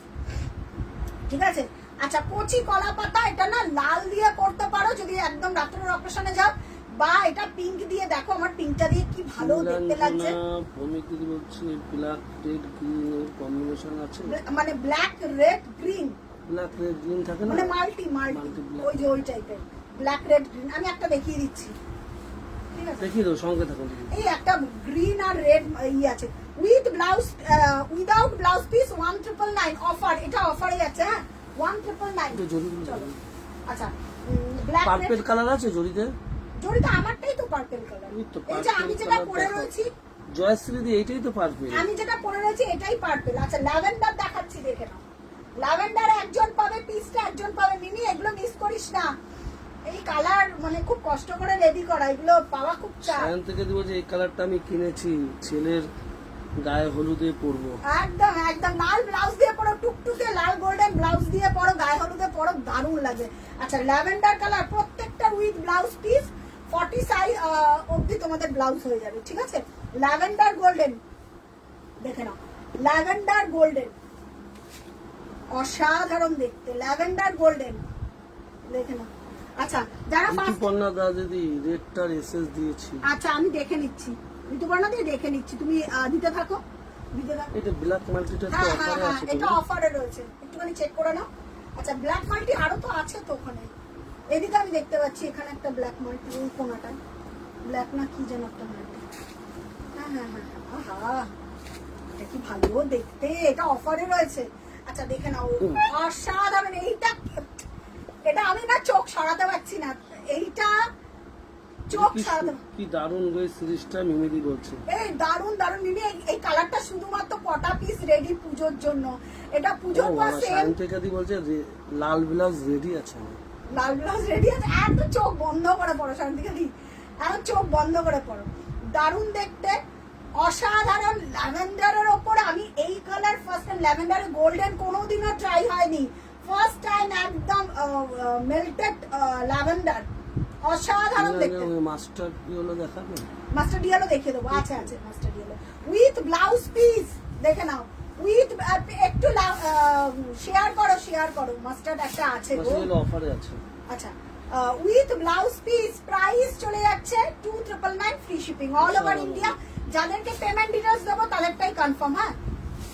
ঠিক আছে, আচ্ছা কচি কলা পাতা, এটা না লাল দিয়ে করতে পারো যদি একদম রাত্রের অপারেশনে যাও, বা এটা পিঙ্ক দিয়ে, দেখো আমার পিঙ্কটা দিয়ে কি ভালো দেখতে লাগছে। ভৌমিক দিদি বলছে ব্ল্যাক রেড গ্রিন এর কম্বিনেশন আছে, মানে black red green, black red green থাকে না, মানে মাল্টি ওই যে ওই টাইপের ব্ল্যাক রেড গ্রিন। আমি একটা দেখিয়ে দিচ্ছি, ঠিক আছে দেখিয়ে দাও, সঙ্গে থাকুন। এই একটা গ্রিন আর রেড ই আছে, with blouse, without blouse piece 1999 offer, এটা অফারে আছে। হ্যাঁ 1999। তো জরি চলো আচ্ছা, ব্ল্যাক পার্পল কালার আছে জরিতে, জরিটা আমারটাই তো পার্পল কালার। এই তো এই যে আমি purple যেটা colour পরে দেখো। রয়েছি, জয়শ্রী দি এইটাই তো পার্পল, আমি যেটা পরে রয়েছি এটাই পার্পল। আচ্ছা ল্যাভেন্ডার দেখাচ্ছি, দেখে নাও। ল্যাভেন্ডার একজন পাবে পিসটা, একজন পাবে মিনি, এগুলো মিস করিস না। এই কালার মানে খুব কষ্ট করে রেডি করা, এগুলো পাওয়া খুব চাপ। সায়ন্তিকা দি বলছে এই কালারটা আমি কিনেছি, ছেলের গায়ে হলুদে পরবো। একদম একদম লাল ব্লাউজ দিয়ে পরো, টুকটুকে লাল গোল্ডেন ব্লাউজ দিয়ে পরো, গায়ে হলুদে পরো, দারুণ লাগে। আচ্ছা ল্যাভেন্ডার কালার, প্রত্যেকটা উইথ ব্লাউজ পিস 40 সাইজ অবধি তোমাদের ব্লাউজ হয়ে যাবে। ঠিক আছে, ল্যাভেন্ডার গোল্ডেন দেখে নাও, ল্যাভেন্ডার গোল্ডেন অসাধারণ দেখতে, ল্যাভেন্ডার গোল্ডেন দেখে নাও। আচ্ছা যারা ফার্স্ট, ঋতুপর্ণা দা দিদি রেডটার এসএস দিয়েছি। আচ্ছা আমি দেখে নিচ্ছি, ঋতুপর্ণা দিয়ে দেখে নিচ্ছি, তুমি দিতে থাকো, দিতে থাকো। এটা ব্ল্যাক মাল্টিটা তো হ্যাঁ অফারে আছে, এটা অফারে রয়েছে, একটুখানি চেক করে নাও। আচ্ছা ব্ল্যাক মাল্টি আরো তো আছে তো ওখানে, এদিকে আমি দেখতে পাচ্ছি এখানে একটা ব্ল্যাক মাল্টি, ওই কোনাটায় ব্ল্যাক না কি যেন একটা মাল্টি। হ্যাঁ হ্যাঁ হ্যাঁ, আহা এটা কি ভালো দেখতে, এটা অফারে রয়েছে। আচ্ছা দেখে নাও, অসাধারণ। এইটা, এটা আমি না চোখ সরাতে পারছি না, এইটা চোখ সরাতে, কি দারুণ গো এই সিরিজটা, মিমিদি বলছে এই দারুন দারুন মিনি। এই কালারটা শুধুমাত্র কটা পিস রেডি পুজোর জন্য, এটা পুজোর পর সেল। সায়ন্তিকা দি বলছে লাল ব্লাউজ রেডি আছে, লাল ব্লাউজ রেডি আছে, একদম চোখ বন্ধ করে পড়ো শান্তিকা দি, এখন চোখ বন্ধ করে পড়ো, দারুন দেখতে অসাধারণ। ল্যাভেন্ডারের ওপরে আমি এই কালার ফার্স্ট টাইম, ল্যাভেন্ডারের গোল্ডেন কোনোদিনও ট্রাই হয়নি, ফার্স্ট টাইম একদম মেল্টেড ল্যাভেন্ডার, অসাধারণ দেখতে। মাস্টার ইয়েলো দেখাবে, মাস্টার ডিয়ালো দেখিয়ে দেবো, আছে আছে মাস্টার ডিয়ালো উইথ ব্লাউজ পিস, দেখে নাও উইথ, একটু শেয়ার করো মাস্টার্ড একটা আছে গো, অফারে আছে। আচ্ছা উইথ ব্লাউজ পিস, প্রাইস চলে যাচ্ছে 2999, free shipping all over India. যাদেরকে পেমেন্ট ডিটেইলস দেবো তাদেরটাই কনফার্ম। হ্যাঁ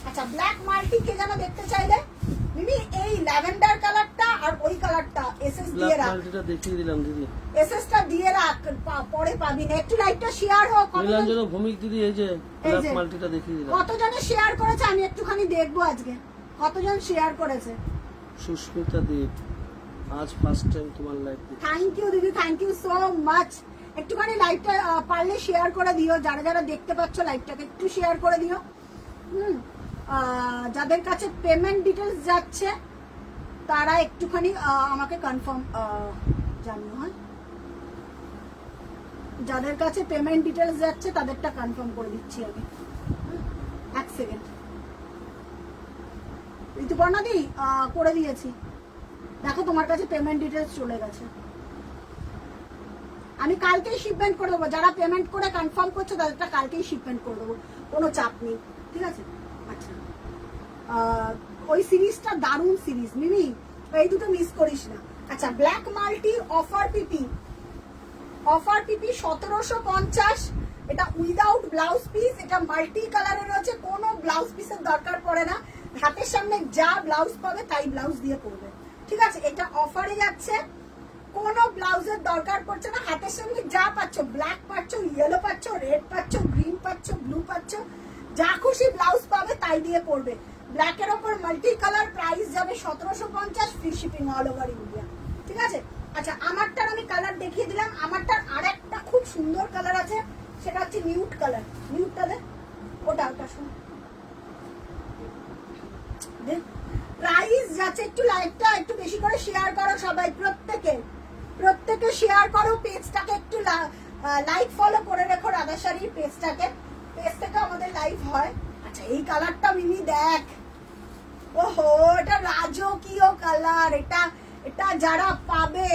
আচ্ছা ব্ল্যাক মাল্টি কে যেন দেখতে চাইলে মিমি, এই ল্যাভেন্ডার কালারটা আর ওই কালারটা এসএস দিয়ে ব্ল্যাক রাখ, মাল্টিটা দেখিয়ে দিলাম দিদি, এসএসটা দিয়ে রাখ, পরে পাবি না। একটু লাইটটা শেয়ার হোক, নীলাঞ্জন ভৌমিক দিদি এই যে এই ব্ল্যাক যে। মাল্টিটা দেখিয়ে দিলাম। কতজনে শেয়ার করেছে আমি একটুখানি দেখবো আজকে, কতজন শেয়ার করেছে। সুস্মিতা দেব, আজ ফার্স্ট টাইম তোমার লাইভ দেখি। থ্যাংক ইউ দিদি, থ্যাংক ইউ সো মাচ। একটুখানি লাইভটা পারলে শেয়ার করে দিও, যারা যারা দেখতে পাচ্ছ লাইভটাকে একটু শেয়ার করে দিও। যাদের কাছে পেমেন্ট ডিটেলস যাচ্ছে তারা একটুখানি আমাকে কনফার্ম জানিও। হ্যাঁ যাদের কাছে পেমেন্ট ডিটেলস যাচ্ছে তাদেরটা কনফার্ম করে দিচ্ছি আমি, এক সেকেন্ড। ঋতুপর্ণা দি করে দিয়েছি, দেখো তোমার কাছে পেমেন্ট ডিটেলস চলে গেছে। আমি কালকেই শিপমেন্ট করে দেবো, যারা পেমেন্ট করে কনফার্ম করছে তাদেরটা কালকেই শিপমেন্ট করে দেবো, কোনো চাপ নেই। ঠিক আছে আচ্ছা, ওই সিরিজটা দারুণ সিরিজ মিমি, এই দুটো মিস করিস না। আচ্ছা ব্ল্যাক মাল্টি অফার পিপি, অফার পিপি 1750, এটা উইদাউট ব্লাউজ পিস, এটা মাল্টি কালারের রয়েছে, কোনো ব্লাউজ পিসের দরকার পড়ে না, হাতের সামনে যা ব্লাউজ পাবে তাই ব্লাউজ দিয়ে পরবে। ঠিক আছে, এটা অফারে যাচ্ছে, কোনো ব্লাউজের দরকার পড়ছে না, হাতের সামনে যা পাচ্ছ, ব্ল্যাক পাচ্ছ, ইয়েলো পাচ্ছ, রেড পাচ্ছ, গ্রিন পাচ্ছ, ব্লু পাচ্ছ, যা খুশি ব্লাউজ পাবে তাই দিয়ে পরবে। ব্ল্যাকের ওপর মাল্টি কালার, প্রাইস যাবে 1750, free shipping all over India. ঠিক আছে আচ্ছা, আমারটার আমি কালার দেখিয়ে দিলাম, আমারটার আরেকটা খুব সুন্দর কালার আছে, সেটা হচ্ছে নিউট কালার। নিউটটা দে, ওটা শুন, প্রাইস যাচ্ছে, একটু লাইকটা একটু বেশি করে শেয়ার করো সবাই, প্রত্যেকে শেয়ার করো, পেজটাকে একটু লাইক ফলো করে রেখো, রাধাশাড়ির পেজটাকে, পেজ থেকে আমাদের লাইভ হয়। আচ্ছা এই কালারটা মিমি দেখ, ওহো এটা রাজকীয় কালার, এটা যারা পাবে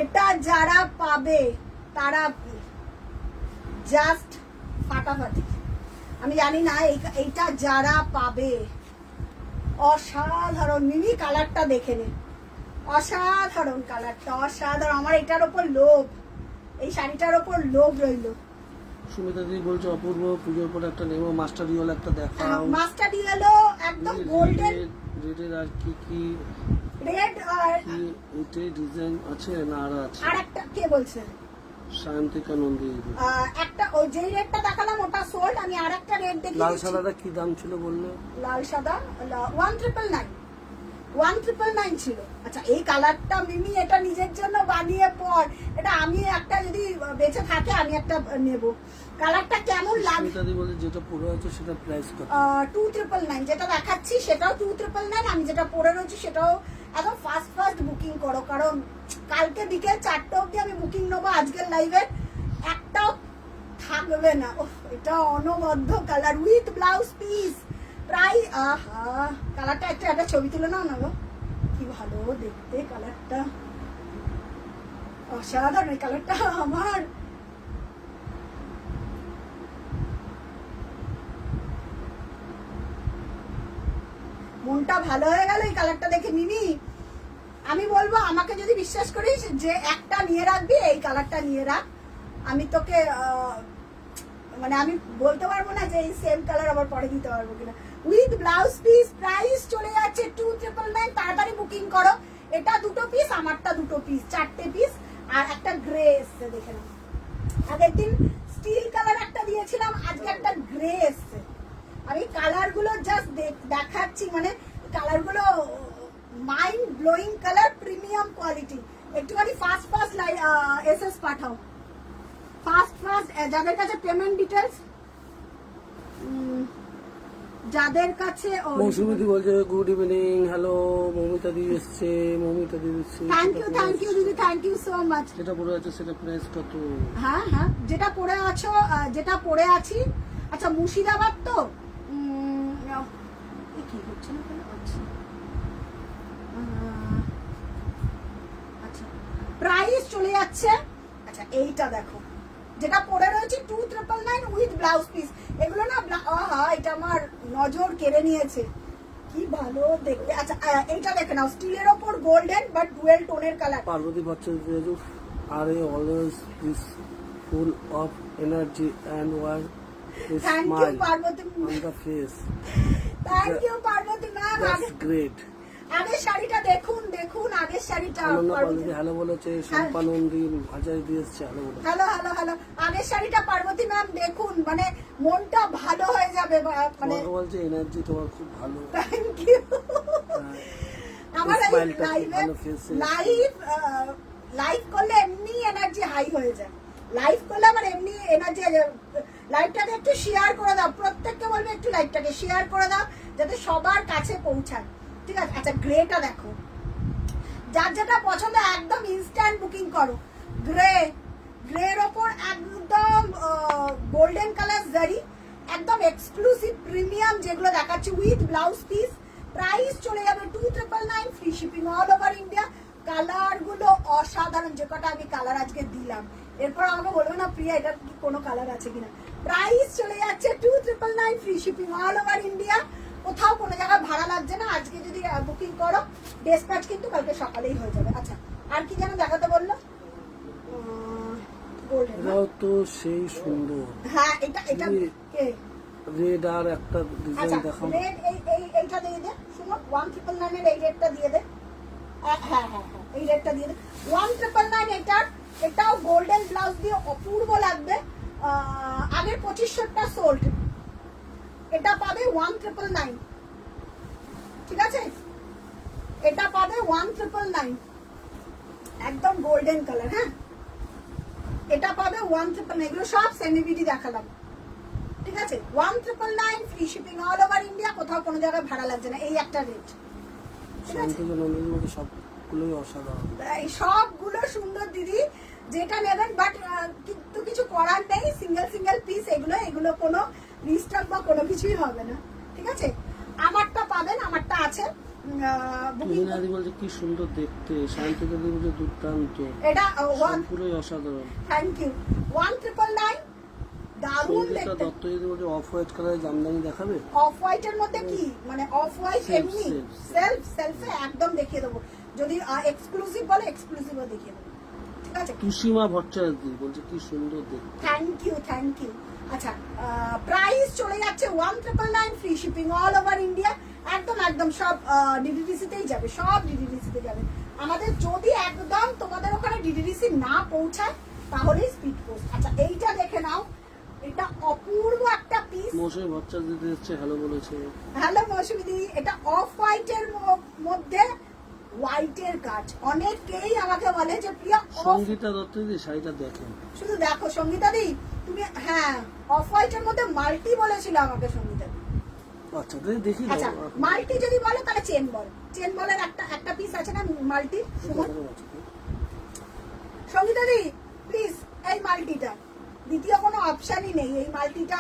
এটা যারা পাবে তারা জাস্ট ফাটাফাটি। আমি জানি না এইটা যারা পাবে অসাধারণ। মিমি কালারটা দেখে নে, অসাধারণ কালারটা, অসাধারণ। আমার এটার ওপর লোভ, এই শাড়িটার ওপর লোভ রইলো। সুমিতা দিদি বলছে অপূর্ব পুজোর পর একটা নেবো, মাস্টার ইয়েলো একটা দেখাও। মাস্টার ইয়েলো একদম গোল্ডেন রেডের আর কি কি রেড আর কি এটাই ডিজাইন আছে না আর আছে? আর একটা কে বলছে? সায়ন্তিকা নন্দী দিদি। একটা ওই যেই রেডটা দেখালাম ওটা সোল্ড। আমি আর একটা রেড দেখি। লাল সাদাটা কি দাম ছিল বললে? লাল সাদা 1999 1999 ছিল। আচ্ছা এই কালারটা মিমি এটা নিজের জন্য বানিয়ে পর, এটা আমি একটা যদি বেঁচে থাকে আমি একটা নেব। কালারটা কেমন লাগে? সুমিতা দিদি বলে যেটা পরে আছে সেটা প্রাইস কত? 2999 যেটা দেখাচ্ছি সেটাও 2999। আমি যেটা পরে রয়েছি সেটাও একদম ফার্স্ট বুকিং করো, কারণ কালকে বিকেল 4টা অবধি আমি বুকিং নেবো। আজকের লাইভে একটাও থাকবে না। এটা অনবদ্য কালার উইথ ব্লাউজ পিস। প্রায় কালারটা একটা ছবি তুলে নাও না গো, কি ভালো দেখতে কালারটা, অসাধারণ এই কালারটা। আমার মনটা ভালো হয়ে গেল এই কালারটা দেখে। মিমি আমি বলবো আমাকে যদি বিশ্বাস করিস যে একটা নিয়ে রাখবি, এই কালারটা নিয়ে রাখ। আমি তোকে মানে আমি বলতে পারবো না যে এই সেম কালার আবার পরে দিতে পারবো কিনা। উইথ ব্লাউজ পিস, প্রাইস চলে যাচ্ছে 2999। তাড়াতাড়ি বুকিং করো। এটা দুটো পিস, আমারটা দুটো পিস, 4টে পিস আর একটা গ্রে এসছে দেখে নাও। আগের দিন স্টিল কালার একটা দিয়েছিলাম, আজকে একটা গ্রে এসছে। আমি কালার গুলো জাস্ট দেখাচ্ছি, মানে কালার গুলো mind blowing colour, premium quality. একটুখানি ফাস্ট এসএস পাঠাও, ফাস্ট যাদের কাছে পেমেন্ট ডিটেলস, যাদের কাছে। মৌসুমী বলছে গুড ইভিনিং, হ্যালো। মমিতা দি এসছে, মমিতা দি এসছে। থ্যাংক ইউ দিদি, থ্যাংক ইউ সো মাচ। যেটা পরে আছে সেটা প্রাইস কত? হ্যাঁ যেটা পরে আছো, যেটা পরে আছি। আচ্ছা মুর্শিদাবাদ তো কি হচ্ছে না কেন? আচ্ছা প্রাইস চলে যাচ্ছে। আচ্ছা এইটা দেখো, যেটা পরে রয়েছে 2999 উইথ ব্লাউজ পিস। এগুলো না এটা আমার নজর কেড়ে নিয়েছে, কি ভালো দেখতে। আচ্ছা এইটা দেখে নাও, স্টিলের ওপর গোল্ডেন বাট ডুয়েল টোনের কালার। পার্বতী বাচ্চা আর always this full of energy and war thank you Parvati, on the face. Thank you Parvati ma'am. That's great. আগের শাড়িটা দেখুন, আগের শাড়িটা। হ্যালো বলেছে শম্পা নন্দী, ভাজাই দিয়েছে হ্যালো বলে। হ্যালো আগের শাড়িটা পার্বতী ম্যাম দেখুন, মানে মনটা ভালো হয়ে যাবে। মানে বলছে এনার্জি তোমার খুব ভালো। Thank you. আমার লাইভ করলে এমনি এনার্জি হাই হয়ে যায়। লাইভ করলে আমার এমনি এনার্জি। লাইভটাকে একটু শেয়ার করে দাও, প্রত্যেককে বলবে একটু লাইভটাকে শেয়ার করে দাও যাতে সবার কাছে পৌঁছায়, ঠিক আছে? আচ্ছা গ্রেটা দেখো, যার যেটা পছন্দ একদম ইনস্ট্যান্ট বুকিং করো। গ্রের ওপর একদম গোল্ডেন কালার জারি, একদম এক্সক্লুসিভ প্রিমিয়াম যেগুলো দেখাচ্ছি উইথ ব্লাউজ পিস। প্রাইস চলে যাবে 2999, free shipping all over India. Colour গুলো অসাধারণ, যে কটা আমি কালার আজকে দিলাম। এরপর আমাকে বলবে না প্রিয়া এটার কি কোনো কালার আছে কিনা। প্রাইস চলে যাচ্ছে 2999, free shipping all over India. কোথাও কোনো জায়গায় ভাড়া লাগছে না। আজকে যদি বুকিং করো ডিসপ্যাচ কিন্তু কালকে সকালেই হয়ে যাবে। আচ্ছা আর কি যেন দেখাতে বললো? এটাও তো সেই সুন্দর। হ্যাঁ এটা কে রেড আর একটা ডিজাইন দেখাও। রেড এইটা দিয়ে দে, শুনো 1999 এর এই রেডটা দিয়ে দে। হ্যাঁ এই রেডটা দিয়ে দে 1999। এটাও গোল্ডেন ব্লাউজ দিয়ে অপূর্ব লাগবে। আগের 2500টা সোল্ড, এটা পাবে 1999, ঠিক আছে? এটা পাবে 1999, একদম গোল্ডেন কালার। হ্যাঁ এটা পাবে 1999। এগুলো সব সেমিবিডি দেখালাম, ঠিক আছে? 1999, free shipping all over India. কোথাও কোনো জায়গায় ভাড়া লাগছে না। এই একটা রেট, সবগুলোই অসাধারণ, এই সবগুলো সুন্দর দিদি, যেটা নেবেন। বাট কিন্তু কিছু করার নেই, সিঙ্গেল পিস এগুলো কোনো রিস্টক বা কোনো কিছুই হবে না, ঠিক আছে? আমারটা পাবেন, আমারটা আছে বুকিং তুহিনাদি বলছে কি সুন্দর দেখতে, শান্তিকা দি বলছে দুর্দান্ত, এটা পুরোই অসাধারণ। থ্যাংক ইউ 1999 দারুণ সঙ্গীতা দেখতে। দত্ত যদি বলছে অফ হোয়াইট কালারের জামদানি দেখাবে। অফ হোয়াইটের মধ্যে কি মানে অফ হোয়াইট Self, এমনি self. সেলফে একদম দেখিয়ে দেবো, যদি এক্সক্লুসিভ বলে এক্সক্লুসিভও দেখিয়ে দেবো, ঠিক আছে। তুষিমা ভট্টাচার্য বলছে কি সুন্দর দেখতে। Thank you. আচ্ছা, প্রাইস চলে যাচ্ছে 1999, free shipping all over India. একদম সব ডিডিডিসিতেই যাবে, সব ডিডিডিসিতে যাবে আমাদের। যদি একদম তোমাদের ওখানে ডিডিডিসি না পৌঁছায় তাহলে স্পিড পোস্ট। আচ্ছা, এইটা দেখে নাও, এটা অপূর্ব একটা পিস। মৌসুমী ভট্টাচার্য দিদি হচ্ছে হ্যালো বলেছে। হ্যালো মৌসুমী দিদি, এটা অফ হোয়াইটের মধ্যে হোয়াইটের কাজ। অনেকেই আমাকে বলে যে প্রিয়া সঙ্গীতা দত্ত দিদি শাড়িটা দেখেন। শুধু দেখো সঙ্গীতা দি, তুমি হ্যাঁ অফ হোয়াইটের মধ্যে মাল্টি বলেছিল আমাকে সঙ্গীতা দি। আচ্ছা দেখি না। আচ্ছা, মাল্টি যদি বলো তাহলে চেন বলের একটা পিস আছে না মাল্টি। সঙ্গীতা দি প্লিজ, এই মাল্টিটা দ্বিতীয় কোনো অপশনই নেই। এই মাল্টিটা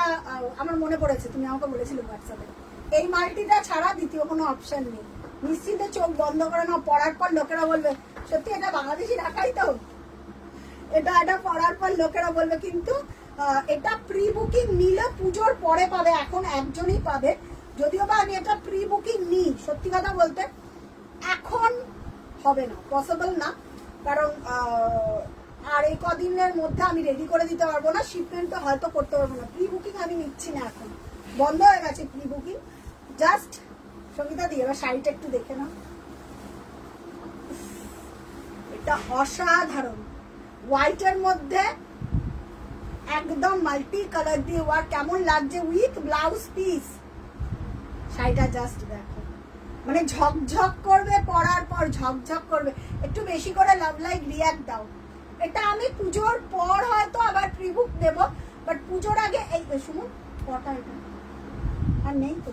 আমার মনে পড়েছে, তুমি আমাকে বলেছিলে হোয়াটসঅ্যাপে, এই মাল্টিটা ছাড়া দ্বিতীয় কোনো অপশন নেই। নিশ্চিন্তে চোখ বন্ধ করে নাও, পড়ার পর লোকেরা বলবে সত্যি এটা বাংলাদেশি ঢাকাই তো, এটা পড়ার পর লোকেরা বলবে। কিন্তু এটা প্রি বুকিং নিলে পুজোর পরে পাবে, এখন একজনই পাবে। যদিও বা আমি এটা প্রি বুকিং নিই, সত্যি কথা বলতে এখন হবে না, পসিবল না, কারণ আর এই কদিনের মধ্যে আমি রেডি করে দিতে পারবো না, শিপমেন্টটা হয়তো করতে পারবো না। প্রি বুকিং আমি নিচ্ছি না, এখন বন্ধ হয়ে গেছে প্রি বুকিং। জাস্ট সঙ্গীতা দিয়ে এবার শাড়িটা একটু দেখে নাও, এটা অসাধারণ। হোয়াইটের মধ্যে একদম মাল্টি কালার দিয়ে ওয়ার, কেমন লাগছে উইথ ব্লাউজ পিস। শাড়িটা জাস্ট দেখো, মানে ঝকঝক করবে, পরার পর ঝকঝক করবে। একটু বেশি করে লাভ লাইক রিয়াক্ট দাও। এটা আমি পুজোর পর হয়তো আবার প্রিবুক দেবো, বাট পুজোর আগে এই শুনুন কটা এটা আর নেই তো।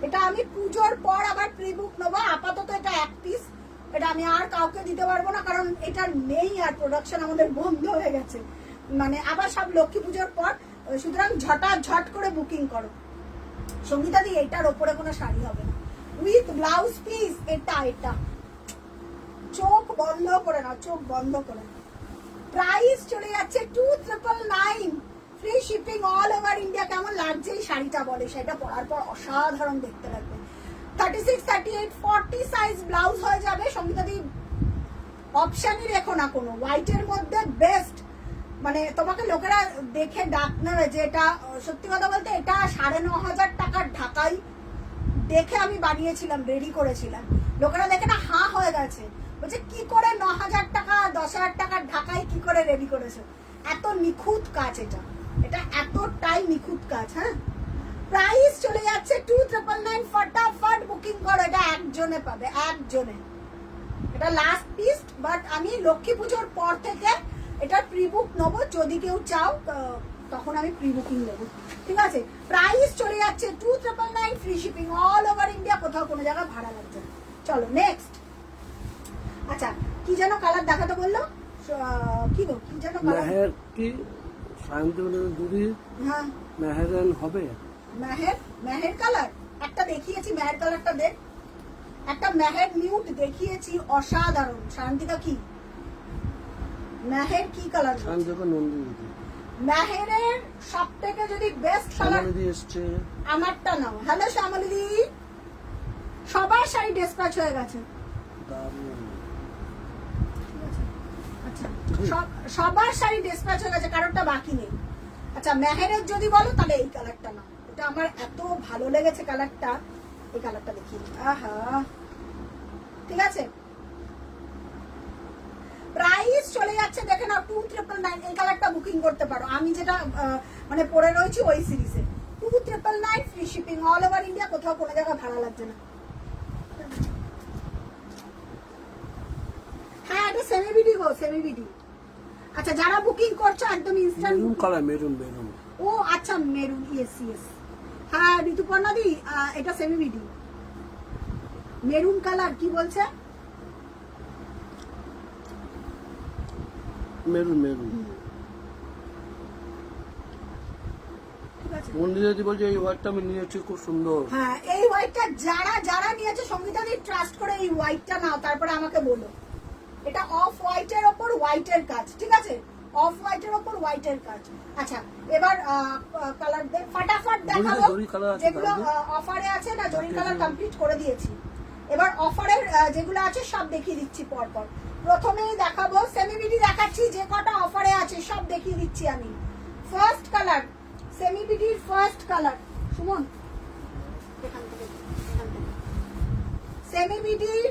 এটা আমি পুজোর পর আবার প্রিবুক নেবো, আপাতত এটা এক পিস। এটা আমি আর কাউকে দিতে পারবো না, কারণ এটা নেই আর, প্রোডাকশন আমাদের বন্ধ হয়ে গেছে, মানে আবার সব লক্ষ্মী পুজোর পর। সুতরাং ঝট করে বুকিং করো। সঙ্গীতা দি এটার ওপরে কোনো শাড়ি হবে না, উইথ ব্লাউজ পিস। এটা চোখ বন্ধ করে নাও, চোখ বন্ধ করে নাও। প্রাইস চলে যাচ্ছে 2999, free shipping all over India. কেমন লাগছে এই শাড়িটা বলে, সেটা পরার পর অসাধারণ দেখতে লাগবে। 36, 38, 40 সাইজ ব্লাউজ হয়ে যাবে। সঙ্গীতা দি অপশনই রেখো না কোনো, হোয়াইটের মধ্যে বেস্ট। মানে তোমাকে লোকেরা দেখে ডাক নেবে যে এটা, সত্যি কথা বলতে এটা 9,500 টাকার ঢাকাই দেখে আমি বানিয়েছিলাম, রেডি করেছিলাম। লোকেরা দেখে না হাঁ হয়ে গেছে, বলছে কি করে 9,000 টাকা 10,000 টাকার ঢাকাই কি করে রেডি করেছো। এত নিখুঁত কাজ, এটা এতটাই নিখুঁত কাজ। হ্যাঁ, প্রাইস চলে যাচ্ছে 2999, ফটাফট বুকিং করো। এটা একজনে পাবে, একজনে। এটা লাস্ট পিস, বাট আমি লক্ষ্মী পুজোর পর থেকে এটা প্রি বুক নেবো। যদি কেউ চাও তখন আমি প্রি বুকিং নেবো, ঠিক আছে। প্রাইস চলে যাচ্ছে 2999, free shipping all over India, কোথাও কোনো জায়গায় ভাড়া লাগছে না। চলো নেক্সট। আচ্ছা, কি যেন কালার দেখাতে বললো, কি গো কি যেন কালার? মেহের কি সায়ন্তনের দিদি? হ্যাঁ, মেহেরান হবে। মেহের কালার একটা দেখিয়েছি, মেহের কালারটা দেখ। একটা মেহের নিউড দেখিয়েছি, অসাধারণ। শান্তিকা কি মেহের কি কালার? শান্তিকা নন্দিনী দিদি। মেহেরের সব থেকে যদি বেস্ট কালার এসছে, আমারটা নাও। হ্যালো শ্যামলী দি, সবার শাড়ি ডিসপ্যাচ হয়ে গেছে। আচ্ছা, সবার শাড়ি ডিসপ্যাচ হয়ে গেছে, কারোরটা বাকি নেই। আচ্ছা, মেহেরের যদি বলো তাহলে এই কালারটা নাও, এটা আমার এত ভালো লেগেছে কালারটা। এই কালারটা দেখি, আহা, ঠিক আছে। প্রাইস চলে যাচ্ছে দেখে নাও 2999। এই কালারটা বুকিং করতে পারো, আমি যেটা মানে পরে রয়েছি ওই সিরিজে। 2999, free shipping all over India, কোথাও কোনো জায়গায় ভাড়া লাগছে না। হ্যাঁ, এটা সেমিবিডি গো, সেমিবিডি। আচ্ছা, যারা বুকিং করছো একদম ইনস্ট্যান্ট মেরুন কালার, মেরুন। ও আচ্ছা, মেরুন, ইয়েস। হ্যাঁ ঋতুপর্ণা দি, এটা সেমিবিডি মেরুন কালার। কি বলছে? মেরুন। ঠিক আছে, মন্দিরাদি বলছে এই হোয়াইটটা আমি নিয়েছি, খুব সুন্দর। হ্যাঁ, এই হোয়াইটটা যারা যারা নিয়েছে সঙ্গীতাদি ট্রাস্ট করে এই হোয়াইটটা নাও, তারপরে আমাকে বলো। এটা অফ হোয়াইটের ওপর হোয়াইটের কাজ, ঠিক আছে? অফ হোয়াইটের ওপর হোয়াইটের কাজ। আচ্ছা, এবার কালার ফাটাফাট দেখাবো যেগুলো অফারে আছে। না, জরি কালার কমপ্লিট করে দিয়েছি। এবার অফারের যেগুলো আছে সব দেখিয়ে দিচ্ছি পরপর। প্রথমেই দেখাবো সেমিবিডি দেখাচ্ছি, যে কটা অফারে আছে সব দেখিয়ে দিচ্ছি আমি। ফার্স্ট কালার, সেমিবিডির ফার্স্ট কালার, সুমন এখান থেকে সেমিবিডির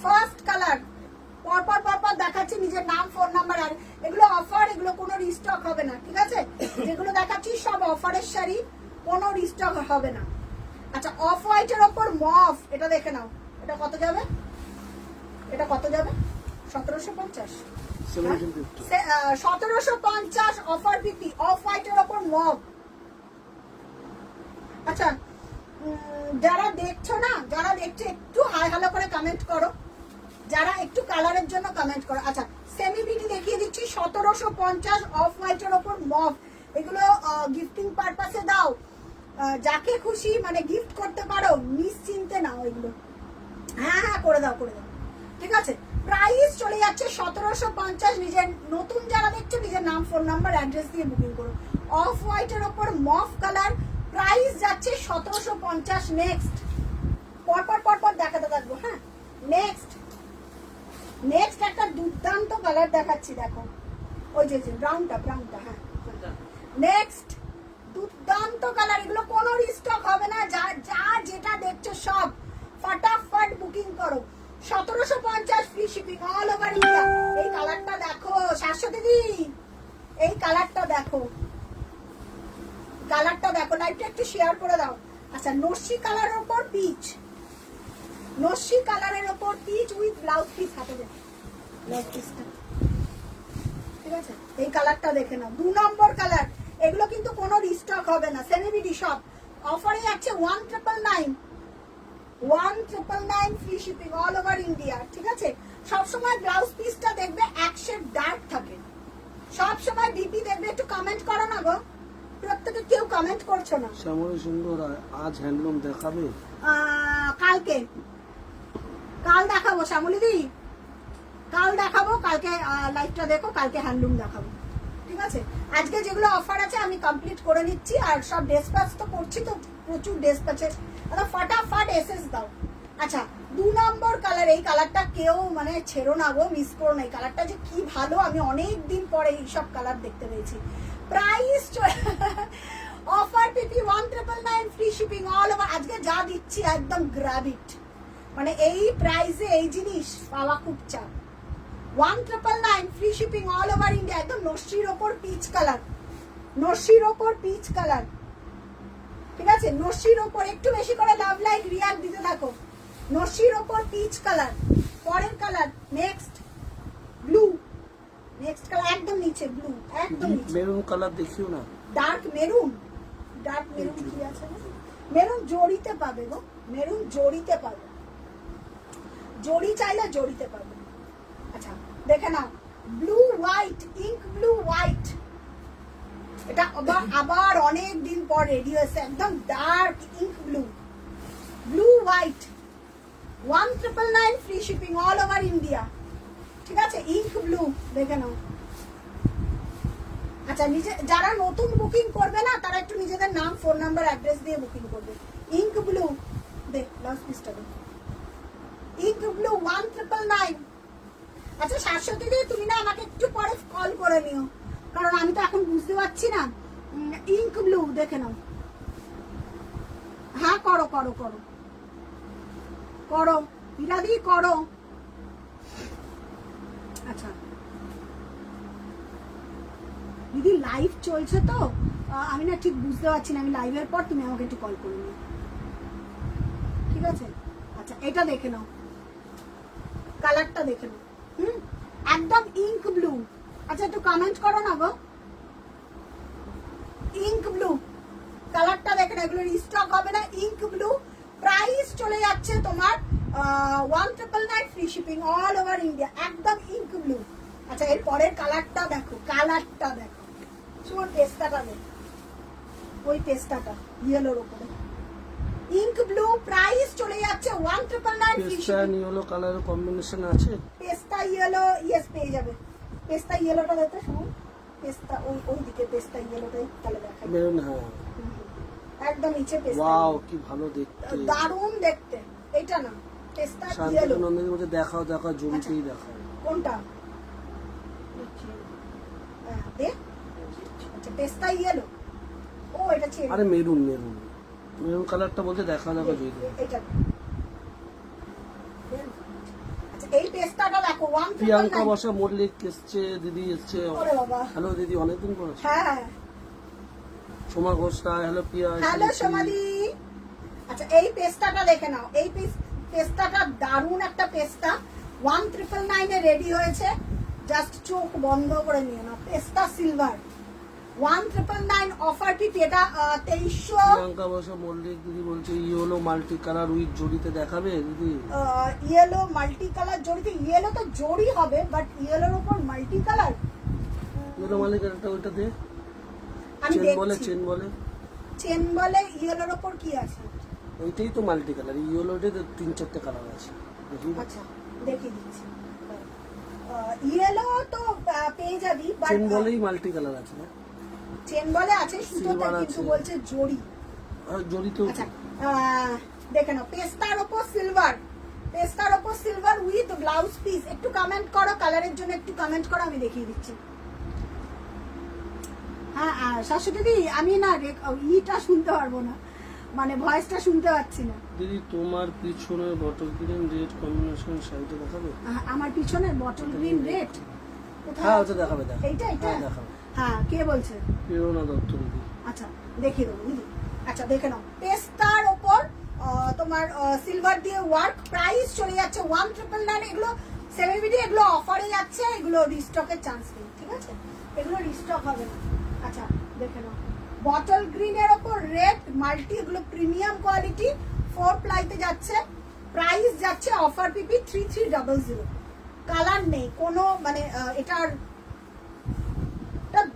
ফার্স্ট কালার পরপর পরপর দেখাচ্ছি, নিজের নাম, ফোন নাম্বার। আর এগুলো অফার, এগুলো কোনো রিস্টক হবে না, ঠিক আছে? যেগুলো দেখাচ্ছি সব অফারের শাড়ি, কোনো রিস্টক হবে না। আচ্ছা, অফ হোয়াইটের ওপর মফ, এটা দেখে নাও। এটা কত যাবে? এটা কত যাবে? 1750, 1750 অফার পিপি, অফ হোয়াইটের ওপর মফ। আচ্ছা, যারা দেখছো না, যারা দেখছো একটু হাই হ্যালো করে কমেন্ট করো, যারা একটু কালারের জন্য কমেন্ট করো। আচ্ছা, সেমিবিডি দেখিয়ে দিচ্ছি 1750 অফ হোয়াইটের ওপর মফ। এগুলো গিফটিং পারপাসে দাও, যাকে খুশি মানে গিফট করতে পারো, নিশ্চিন্তে নাও এগুলো। হ্যাঁ হ্যাঁ, করে দাও করে দাও, ঠিক আছে? প্রাইস চলে যাচ্ছে 1750। নিজের নতুন যারা দেখছো নিজের নাম, ফোন নাম্বার, অ্যাড্রেস দিয়ে বুকিং করো। অফ হোয়াইটের ওপর মফ কালার, প্রাইস যাচ্ছে 1750। নেক্সট, পরপর পরপর দেখাতে থাকবো। হ্যাঁ, নেক্সট নেক্সট একটা দুর্দান্ত কালার দেখাচ্ছি, দেখো ওই যে ব্রাউনটা, হ্যাঁ নেক্সট দুর্দান্ত কালার। এগুলো কোনো রিস্টক হবে না, যা যা যেটা দেখছো সব ফটাফট বুকিং করো। 1750 free shipping all over India. এই কালারটা দেখো শাশ্বতী দি, এই কালারটা দেখো, কালারটা দেখো। লাইভটা একটু শেয়ার করে দাও। আচ্ছা, নস্যি কালারের উপর পিচ, নস্যি কালারের উপর পিচ উইথ ব্লাউজ পিস। হাতে দেখ ব্লাউজ পিসটা, ঠিক আছে? এই কালারটা দেখে নাও, 2 নম্বর কালার। এগুলো কিন্তু কোনো রিস্টক হবে না, সেমিবিডি সব অফারে যাচ্ছে 1999, 1999 free shipping all over India, ঠিক আছে? সবসময় ব্লাউজ পিসটা দেখবে এক শেড ডার্ক থাকে, সবসময় ডিপি দেখবে। একটু কমেন্ট করো না গো, প্রত্যেকে কেউ কমেন্ট করছো না। শ্যামলী সুন্দর আজ হ্যান্ডলুম দেখাবে? কালকে, কাল দেখাবো শ্যামলী দি, কাল দেখাবো। কালকে লাইভটা দেখো, কালকে হ্যান্ডলুম দেখাবো, ঠিক আছে? আজকে যেগুলো অফার আছে আমি কমপ্লিট করে নিচ্ছি। আর সব ডেসপ্যাচ তো করছি, তো প্রচুর ডেসপ্যাচে ফটাফট এসএস দাও। আচ্ছা, 2 নম্বর কালার, এই কালারটা কেউ মানে ছেড়ো না গো, মিস করো না। এই কালারটা যে কি ভালো, আমি অনেক দিন পরে এইসব কালার দেখতে পেয়েছি। প্রাইস অফার পিপি 1999 ফ্রি শিপিং অল ওভার। আজকে যা দিচ্ছি একদম গ্র্যাব ইট, মানে এই প্রাইসে এই জিনিস পাওয়া খুব চাপ। 1999 free shipping all over India. একদম নস্যির ওপর পিচ কালার, নস্যির ওপর পিচ কালার, ঠিক আছে? নস্যির ওপর একটু বেশি করে লাভ লাইক রিয়াক্ট দিতে থাকো। নস্যির ওপর পিচ কালার। পরের colour next blue, next colour একদম নিচে ব্লু, একদম নিচে মেরুন কালার দেখিও না, ডার্ক মেরুন। ডার্ক মেরুন কি আছে? মেরুন জড়িতে পাবে গো, মেরুন জড়িতে পাবে, জড়ি চাইলে জড়িতে পাবে। আচ্ছা, দেখে নাও blue white, ink blue white. এটা আবার অনেক দিন পর রেডি হয়েছে, একদম dark ink blue, blue white. 1999 free shipping all over India, ঠিক আছে? ইঙ্ক ব্লু দেখে নাও। আচ্ছা, নিজে যারা নতুন বুকিং করবে না, তারা একটু নিজেদের নাম, ফোন নাম্বার, অ্যাড্রেস দিয়ে বুকিং করবে। ইঙ্ক ব্লু, দেখ লাস্ট পিসটা দেখ, ইঙ্ক ব্লু 1999। আচ্ছা শাশ্বতী দি, তুমি না আমাকে একটু পরে কল করে নিও, কারণ আমি তো এখন বুঝতে পারছি না। ইঙ্ক ব্লু দেখে নাও। হ্যাঁ, করো করো করো করো ইরাদি, করো। আচ্ছা দিদি, লাইভ চলছে তো আমি না ঠিক বুঝতে পারছি না। আমি লাইভের পর তুমি আমাকে একটু কল করে নিও, ঠিক আছে? আচ্ছা, এটা দেখে নাও, কালারটা দেখে নাও। একদম ইঙ্ক ব্লু। আচ্ছা, একটু কমেন্ট করো না গো, ইঙ্ক ব্লু কালারটা দেখে নাও। এগুলো রিস্টক হবে না, ইঙ্ক ব্লু। প্রাইস চলে যাচ্ছে তোমার 1999 free shipping all over India, একদম ইঙ্ক ব্লু। আচ্ছা, এর পরের কালারটা দেখো, কালারটা দেখো, শুনুন টেস্টটা দেখো। ওই পেস্তাটা ইয়েলোর উপরে ইঙ্ক ব্লু, প্রাইস চলে যাচ্ছে 1999 পেস্তা এন্ড ইয়েলো কালারের কম্বিনেশন আছে। পেস্তা ইয়েলো, ইয়েস পেয়ে যাবে। পেস্তা ইয়েলোটা দেখতে শুনুন, পেস্তা ওই দিকে পেস্তা ইয়েলোটাই তাহলে দেখাই। মেরুন, হ্যাঁ একদম নিচে পেস্তা। ওয়াও কি ভালো দেখতে, দারুণ দেখতে। এটা না পেস্তা ইয়েলো। শান্তিনন্দের মধ্যে দেখাও জমিতেই দেখাও। কোনটা? হ্যাঁ দে। আচ্ছা পেস্তা ইয়েলো। ও এটা চেরি। আরে মেরুন মেরুন মেরুন কালারটা বলতে দেখাও জমিতে। এটা আচ্ছা এই পেস্তাটা দেখো প্রিয়াঙ্কা 199। বসা মল্লিক এসছে, দিদি এসছে। ওরে বাবা। হ্যালো দিদি, অনেকদিন পর। হ্যাঁ সোমা ঘোষ, হ্যালো প্রিয়া। হ্যালো সোমালি। আচ্ছা এই পেস্তাটা দেখে নাও, এই পেস্তাটা দারুণ একটা পেস্তা। 1999 এ রেডি হয়েছে, জাস্ট চোখ বন্ধ করে নিও না। পেস্তা সিলভার 1999 অফার পিপি। এটা 2300। প্রিয়াঙ্কা বসা মল্লিক দিদি বলছে ইয়েলো মাল্টি কালার উইথ জড়িতে দেখাবে দিদি। ইয়েলো মাল্টি কালার জড়িতে, ইয়েলো তো জড়ি হবে বাট ইয়েলোর উপর মাল্টি কালার। ইয়েলো মাল্টি কালারটা ওইটা দে। আমি চেন বলে, দেখছি। চেন বলে, চেন বলে ইয়েলোর উপর কি আছে? ওইটাই তো মাল্টি কালার। ইয়েলোতে 3-4টে কালার আছে, দেখি। আচ্ছা দেখিয়ে দিচ্ছি। ইয়েলো তো পেয়ে যাবি বাট চেন বলেই মাল্টি কালার আছে না? চেন বলে আছে সুতোতে, Silver কিন্তু আছে। বলছে জড়ি। আর জড়িতেও আচ্ছা দেখে নাও, পেস্তার ওপর সিলভার, পেস্তার ওপর সিলভার উইথ ব্লাউজ পিস। একটু কমেন্ট করো, কালারের জন্য একটু কমেন্ট করো, আমি দেখিয়ে দিচ্ছি। হ্যাঁ শাশুড়ি দিদি, আমি না ইটা শুনতে পারবো না, মানে ভয়েসটা শুনতে পাচ্ছি না। দিদি তোমার পিছনের বটল গ্রিন রেড কম্বিনেশন শাড়িটা দেখাবে? আমার পিছনে বটল গ্রিন রেড হ্যাঁ ওটা দেখাবে, দেখাবে। এইটা এইটা হ্যাঁ, দেখাবে। হ্যাঁ কে বলছে? প্রেরণা দত্ত দিদি। আচ্ছা দেখিয়ে দেবো দিদি। আচ্ছা দেখে নাও, পেস্তার ওপর তোমার সিলভার দিয়ে ওয়ার্ক। প্রাইস চলে যাচ্ছে 1999। এগুলো সেলিব্রিটি, এগুলো অফারে যাচ্ছে, এগুলো রিস্টকের চান্স নেই, ঠিক আছে? এগুলো রিস্টক হবে না। আচ্ছা দেখে নাও, বটল গ্রিনের ওপর রেড মাল্টি, এগুলো প্রিমিয়াম কোয়ালিটি 4 প্লাইতে যাচ্ছে। প্রাইস যাচ্ছে অফার পিপি 3300। কালার নেই কোনো, মানে এটার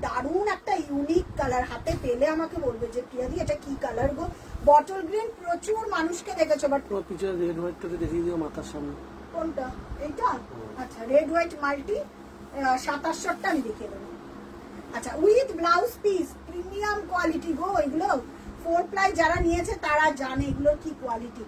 দারুণ একটা ইউনিক কালার। হাতে পেলে আমাকে বলবে যে প্রিয়াদি এটা কি কালার গো। বটল গ্রিন প্রচুর মানুষকে দেখেছো, বাট তোমার পিছনে রেড হোয়াইটটাকে দেখিয়ে দিও মাথার সামনে। কোনটা? এইটা? আচ্ছা রেড হোয়াইট মাল্টি 2700টা আমি দেখিয়ে দেবো। আচ্ছা with blouse piece, premium quality গো এগুলো। 4 প্লাই যারা নিয়েছে তারা জানে এগুলোর কি কোয়ালিটি।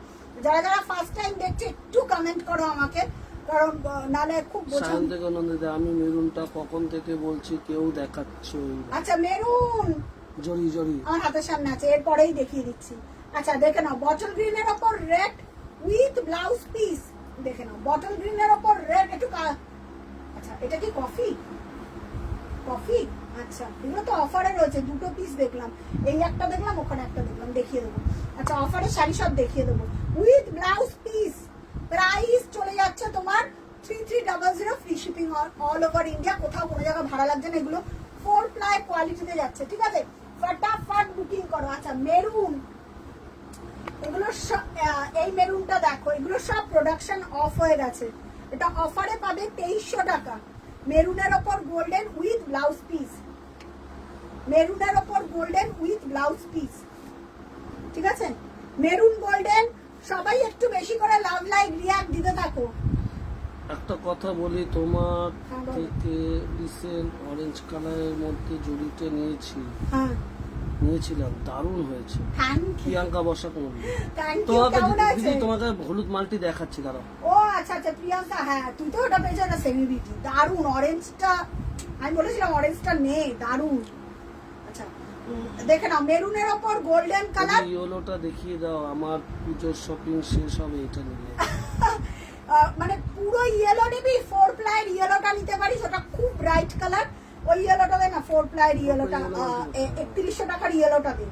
যারা যারা ফার্স্ট টাইম দেখছে একটু কমেন্ট করো আমাকে, কারণ নালে খুব বোঝা। শান্তিনন্দে, আমি মেরুনটা কখন থেকে বলছি, কেউ দেখাচ্ছে। আচ্ছা মেরুন জরি জরি আমার হাতের সামনে আছে, এরপরেই দেখিয়ে দিচ্ছি। আচ্ছা দেখে নাও, বটল গ্রিনের ওপর রেড উইথ ব্লাউজ পিস। দেখে নাও বটল গ্রিনের ওপর রেড একটু আচ্ছা এটা কি কফি? কফি? আচ্ছা এগুলো তো অফারে রয়েছে। 2টো পিস দেখলাম, এই একটা দেখলাম, ওখানে একটা দেখলাম, দেখিয়ে দেবো। আচ্ছা অফারে শাড়ি সব দেখিয়ে দেবো উইথ ব্লাউজ পিস। প্রাইস চলে যাচ্ছে তোমার 3300, free shipping all over India. কোথাও কোনো জায়গায় ভাড়া লাগছে না। এগুলো 4 প্লাই কোয়ালিটিতে যাচ্ছে, ঠিক আছে? ফটাফট বুকিং করো। আচ্ছা মেরুন, এগুলো এই মেরুনটা দেখো, এগুলো সব প্রোডাকশন অফ হয়ে গেছে। এটা অফারে পাবে 2300 টাকা। মেরুনের ওপর গোল্ডেন উইথ ব্লাউজ পিস, মেরুনের ওপর গোল্ডেন উইথ ব্লাউজ পিস, ঠিক আছে? মেরুন গোল্ডেন, সবাই একটু বেশি করে লাভ লাইক রিয়াক্ট দিতে থাকো। একটা কথা বলি, তোমার হ্যাঁ, বলো। থেকে রিসেন্ট অরেঞ্জ কালারের মধ্যে জড়িতে হ্যাঁ নিয়েছিলাম, দারুণ হয়েছে। থ্যাংক ইউ, প্রিয়াঙ্কা বসা কোন থ্যাংক ইউ। তোমাকে কেমন আছে? দিদি তোমাকে হলুদ মাল্টি দেখাচ্ছি, দাঁড়াও। ও আচ্ছা আচ্ছা প্রিয়াঙ্কা, হ্যাঁ তুই তো ওটা পেয়েছো না সেলিব্রিটি। দারুণ অরেঞ্জটা, আমি বলেছিলাম অরেঞ্জটা নেই, দারুণ। আচ্ছা দেখে নাও, মেরুনের ওপর গোল্ডেন কালার। ইয়েলোটা দেখিয়ে দাও, আমার পুজোর শপিং শেষ হবে এটা নিয়ে। মানে পুরো ইয়েলো নিবি? 4 প্লাইয়ের ইয়েলোটা নিতে পারিস, ওটা খুব ব্রাইট কালার। ওই ইয়েলোটা দে না, 4 প্লাইয়ের ইয়েলোটা 3100 টাকার ইয়েলোটা দে।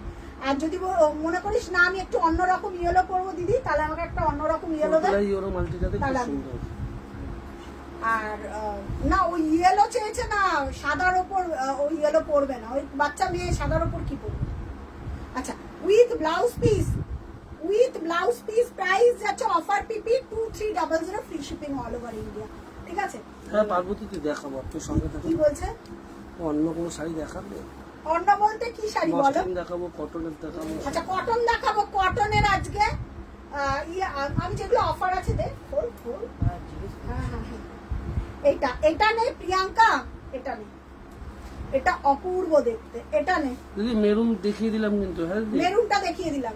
আর যদি মনে করিস না আমি একটু অন্যরকম ইয়েলো পরবো দিদি, তাহলে আমাকে একটা অন্যরকম ইয়েলো দে। ইয়েলো মাল্টিটাতে খুব তাহলে সুন্দর। আর না ওই ইয়েলো চেয়েছে না, সাদার ওপর ওই ইয়েলো পরবে না। ওই বাচ্চা মেয়ে সাদার ওপর কি পরবে? আচ্ছা with blouse piece, with blouse piece. Price যাচ্ছে অফার পিপি 2300, free shipping all over India, ঠিক আছে? হ্যাঁ পার্বতী তুই দেখাবো, তুই সঙ্গে থাকো। কি বলছে? অন্য কোনো শাড়ি দেখাবে? অন্য বলতে কি শাড়ি বলো? মসলিন দেখাবো, কটনের দেখাবো। আচ্ছা কটন দেখাবো। কটনের আজকে আমি যেগুলো অফার আছে দে খোল খোল। হ্যাঁ হ্যাঁ হ্যাঁ, এটা নেই প্রিয়াঙ্কা, এটা নেই, এটা অপূর্ব দেখতে, এটা নেই। দিদি মেরুন দেখিয়ে দিলাম কিন্তু, হ্যাঁ দিদি মেরুনটা দেখিয়ে দিলাম।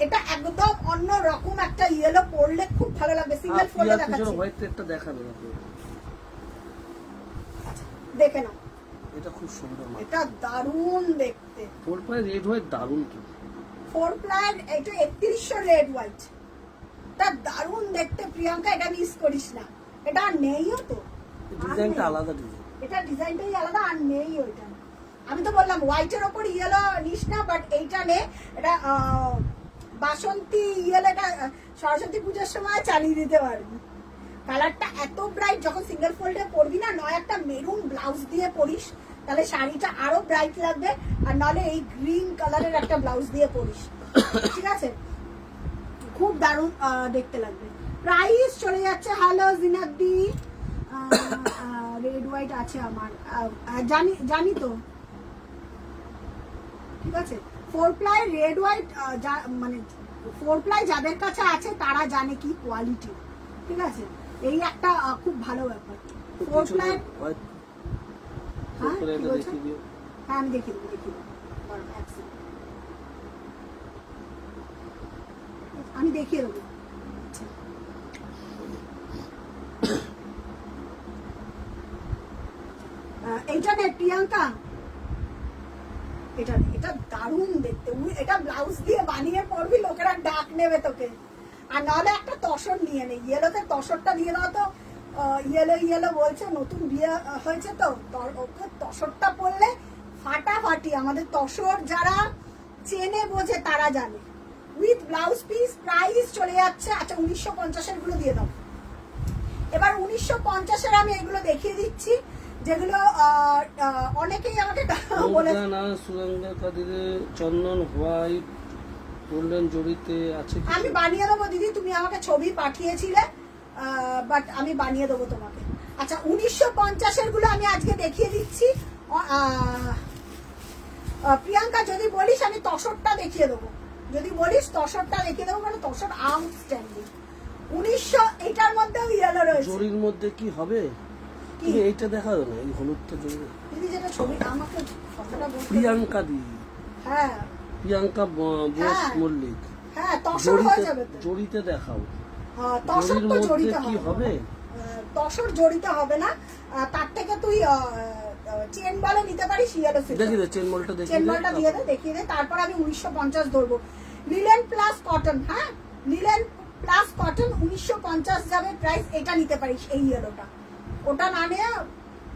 এটা একদম অন্য রকম একটা ইয়েলো, পরলে খুব ভালো লাগবে। সিঙ্গেল ফোল্ডে দেখাচ্ছি, হোয়াইট একটা দেখাবে আপনি, দেখে নাও। এটা খুব সুন্দর, এটা দারুণ দেখতে। 4 প্লাই রেড হোয়াইট দারুণ তো। 4 প্লাই এটা 3100 রেড হোয়াইট, এটা দারুণ দেখতে প্রিয়াঙ্কা, এটা মিস করিস না। এটা আর নেইও তো, ডিজাইনটা আলাদা ডিজাইন, এটা ডিজাইনটাই আলাদা, আর নেই ওইটা। আমি তো বললাম হোয়াইটের ওপর ইয়েলো নিস না, বাট এইটা নে। এটা বাসন্তী ইয়েলো, এটা সরস্বতী পুজোর সময় চালিয়ে দিতে পারবি। কালারটা এত ব্রাইট, যখন সিঙ্গেল ফোল্ডে পরবি না, নয় একটা মেরুন ব্লাউজ দিয়ে পরিস, তাহলে শাড়িটা আরো ব্রাইট লাগবে। আর নাহলে এই গ্রিন কালারের একটা ব্লাউজ দিয়ে পরিস, ঠিক আছে? খুব দারুণ দেখতে লাগবে। প্রাইস চলে যাচ্ছে, হ্যালো জিনাদ্দি, রেড হোয়াইট আছে আমার, জানি তো, ঠিক আছে? 4 প্লাই রেড হোয়াইট, মানে 4 প্লাই যাদের কাছে আছে তারা জানে কি কোয়ালিটি, ঠিক আছে? এই একটা খুব ভালো ব্যাপার। 4 প্লাই, হ্যাঁ হ্যাঁ আমি দেখিয়ে দেবো, আমি দেখিয়ে দেবো। এইটা নে প্রিয়াঙ্কা, এটা দারুণ দেখতে। এটা ব্লাউজ দিয়ে বানিয়ে পরবি, লোকেরা ডাক নেবে তোকে। আর নাহলে একটা তসর নিয়ে নে, ইয়েলোতে তসরটা দিয়ে দাও তো। ইয়েলো ইয়েলো বলছে, নতুন বিয়ে হয়েছে তো, ওকে তসরটা পরলে ফাটাফাটি। আমাদের তসর যারা চেনে বোঝে তারা জানে। উইথ ব্লাউজ পিস, প্রাইস চলে যাচ্ছে। আচ্ছা 1950 গুলো দিয়ে দাও। এবার 1950 আমি এগুলো দেখিয়ে দিচ্ছি, যেগুলো অনেকেই আমাকে বলে। চন্দন হোয়াইট গোল্ডেন জড়িতে আছে, আমি বানিয়ে দেবো দিদি, তুমি আমাকে ছবি পাঠিয়েছিলে, বাট আমি বানিয়ে দেবো তোমাকে। আচ্ছা 1950 গুলো আমি আজকে দেখিয়ে দিচ্ছি। প্রিয়াঙ্কা যদি বলিস আমি তসরটা দেখিয়ে দেবো, যদি বলিস তসরটা দেখিয়ে দেবো, মানে তসর আউটস্ট্যান্ডিং। 1900 এটার মধ্যেও ইয়েলো রয়েছে। জরির মধ্যে কি হবে? তুমি এইটা দেখাও না, এই হলুদটা জড়ি দিদি, যেটা ছবিটা আমাকে কথাটা বলতে। প্রিয়াঙ্কা দি, হ্যাঁ প্রিয়াঙ্কা বোস মল্লিক, হ্যাঁ তসর হয়ে যাবে তো। জড়িতে দেখাও। তসর তো জড়িতে কি হবে? তসর জড়িতে হবে না, তার থেকে তুই চেন বলে নিতে পারিস। ইয়েলো সিল্ক দেখি দে, চেন বলটা দেখি, চেন বলটা দিয়ে দে, দেখিয়ে দে। তারপর আমি 1950 ধরবো। লিলেন প্লাস কটন, হ্যাঁ লিলেন প্লাস কটন 1950 যাবে প্রাইস। এটা নিতে পারিস, এই ইয়েলোটা। ওটা না নিয়ে,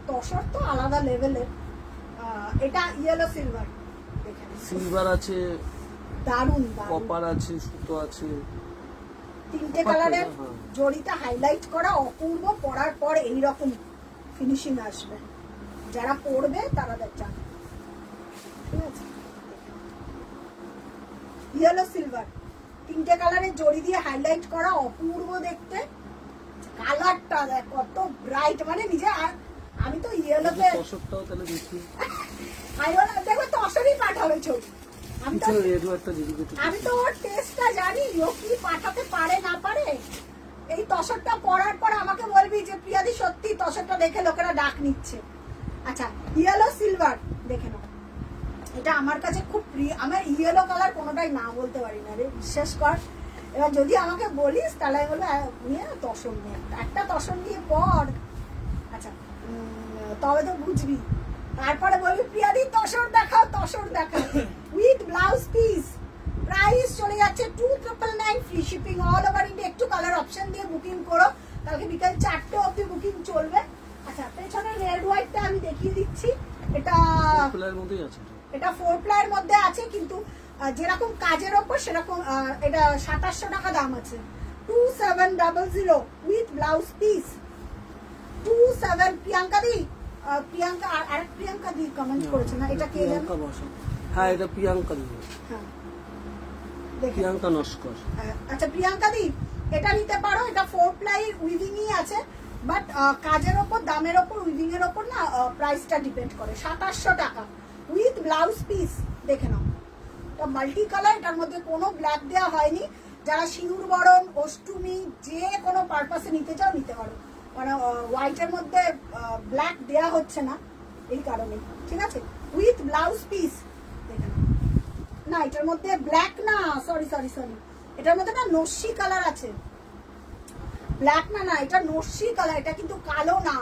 তসর তো আলাদা লেভেলের। এটা ইয়েলো সিলভার, দেখে সিলভার আছে, দারুন কপার আছে, সুতো আছে, 3টে কালারের জড়িটা হাইলাইট করা, অপূর্ব। পরার পর এইরকম ফিনিশিং আসবে, যারা পরবে তারা জানে, ঠিক আছে? ইয়েলো সিলভার 3টে কালারের জড়ি দিয়ে হাইলাইট করা, অপূর্ব দেখতে। কালারটা দেখ কত ব্রাইট, মানে নিজে। আমি তো ইয়েলোতে তসরটাও তাহলে দেখি, দেখো তসরই পাঠাবে ছবি। আমি তো ওর টেস্টটা জানি, ও কি পাঠাতে পারে না পারে। এই তসরটা পরার পর আমাকে বলবি যে প্রিয়াদি সত্যি তসরটা দেখে লোকেরা ডাক নিচ্ছে। আচ্ছা ইয়েলো সিলভার দেখে নাও, এটা আমার কাছে খুব প্রিয়। আমার ইয়েলো কালার কোনোটাই না বলতে পারি না রে, বিশ্বাস কর। এবার যদি আমাকে বলিস তাহলে আমি বলবো নিয়ে তসর নিয়ে একটা তসর নিয়ে পর। আচ্ছা তবে তো বুঝবি। তারপরে বলবি প্রিয়াদি তসর দেখাও, তসর দেখাও উইথ ব্লাউজ পিস। প্রাইস চলে যাচ্ছে 2999, free shipping all over India. একটু কালার অপশন দিয়ে বুকিং করো, কালকে বিকাল 4টে অবধি বুকিং চলবে। আচ্ছা পেছনে রেড হোয়াইটটা আমি দেখিয়ে দিচ্ছি। এটা 4 প্লাইয়ের মধ্যে আছে, কিন্তু যেরকম কাজের ওপর সেরকম। এটা 2700 টাকা দাম আছে। 2700 উইথ ব্লাউজ পিস। 27 প্রিয়াঙ্কা দি, প্রিয়াঙ্কা আর প্রিয়াঙ্কা দি কমেন্ট করেছে না, এটা কে জানে? হ্যাঁ এটা প্রিয়াঙ্কা দি, হ্যাঁ প্রিয়াঙ্কা নস্কর। আচ্ছা প্রিয়াঙ্কা দি, এটা নিতে পারো। এটা 4 প্লাই উইভিংই আছে, বাট কাজের ওপর, দামের ওপর, উইভিং এর ওপর না প্রাইসটা ডিপেন্ড করে। 2700 টাকা উইথ ব্লাউজ পিস, দেখে নাও। তো মাল্টি কালার, এটার মধ্যে কোনো ব্ল্যাক দেওয়া হয়নি। যারা সিঁদুর বরণ, অষ্টমী, যে কোনো পারপাসে নিতে চাও নিতে পারো, মানে হোয়াইটের মধ্যে ব্ল্যাক দেওয়া হচ্ছে না এই কারণে, ঠিক আছে। উইথ ব্লাউজ পিস, দেখে নাও। না এটার মধ্যে ব্ল্যাক না, সরি সরি সরি, এটার মধ্যে না নস্যি কালার আছে, ব্ল্যাক না, না এটা নস্যি কালার, এটা কিন্তু কালো না।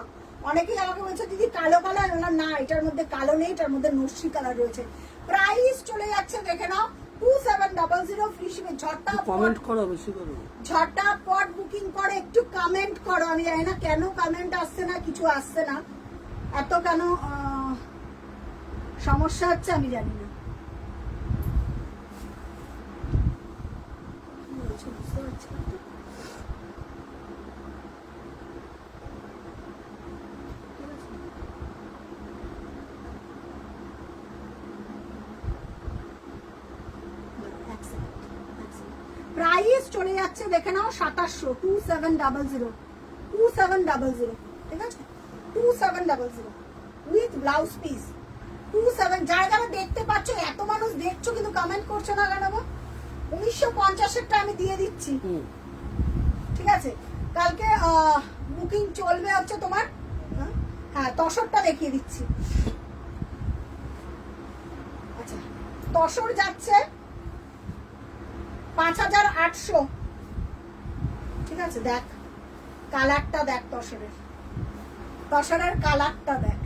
অনেকেই আমাকে বলছে দিদি কালো কালার, না এটার মধ্যে কালো নেই, এটার মধ্যে নস্যি কালার রয়েছে। প্রাইস চলে যাচ্ছে দেখে নাও 2700 ফ্রি শিপিং। কমেন্ট করো, বেশি করো, ঝটাপট বুকিং করে, একটু কমেন্ট করো। আমি জানি না কেন কমেন্ট আসছে না, কিছু আসছে না, এত কেন সমস্যা হচ্ছে আমি জানি না। বুঝতে পারছি না তো। প্রাইস চলে যাচ্ছে দেখে নাও 2700, 2700, ঠিক আছে, 2700 উইথ ব্লাউজ পিস 27। যারা যারা দেখতে পাচ্ছ, এত মানুষ দেখছো কিন্তু কমেন্ট করছো না কেন? 1950-এরটা আমি দিয়ে দিচ্ছি, ঠিক আছে। কালকে বুকিং চলবে হচ্ছে তোমার, হ্যাঁ তসরটা দেখিয়ে দিচ্ছি। আচ্ছা তসর যাচ্ছে 5800, ঠিক আছে। দেখ কালারটা দেখ, তসরের কালারটা দেখ,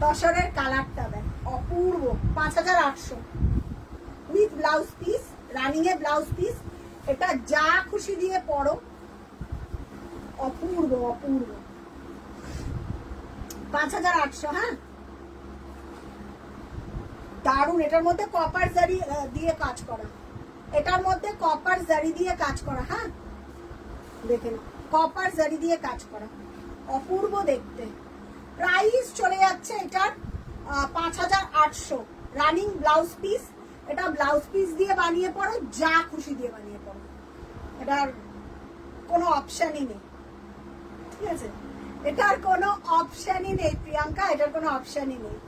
তসরের কালারটা দেখ, অপূর্ব। 5800 with blouse piece, running A blouse piece. এটা যা খুশি দিয়ে পরো, অপূর্ব অপূর্ব। 5800, হ্যাঁ দারুন। এটার মধ্যে কপার জারি দিয়ে কাজ করা, এটার মধ্যে কপার জারি দিয়ে কাজ করা, হ্যাঁ দেখে নাও, কপার জারি দিয়ে কাজ করা, অপূর্ব দেখতে। প্রাইস চলে যাচ্ছে এটার 5800, রানিং ব্লাউজ পিস। এটা ব্লাউজ পিস দিয়ে বানিয়ে পড়ো, যা খুশি দিয়ে বানিয়ে পড়ো, এটার কোনো অপশনই নেই, ঠিক আছে। এটার কোনো অপশনই নেই প্রিয়াঙ্কা, এটার কোনো অপশনই নেই।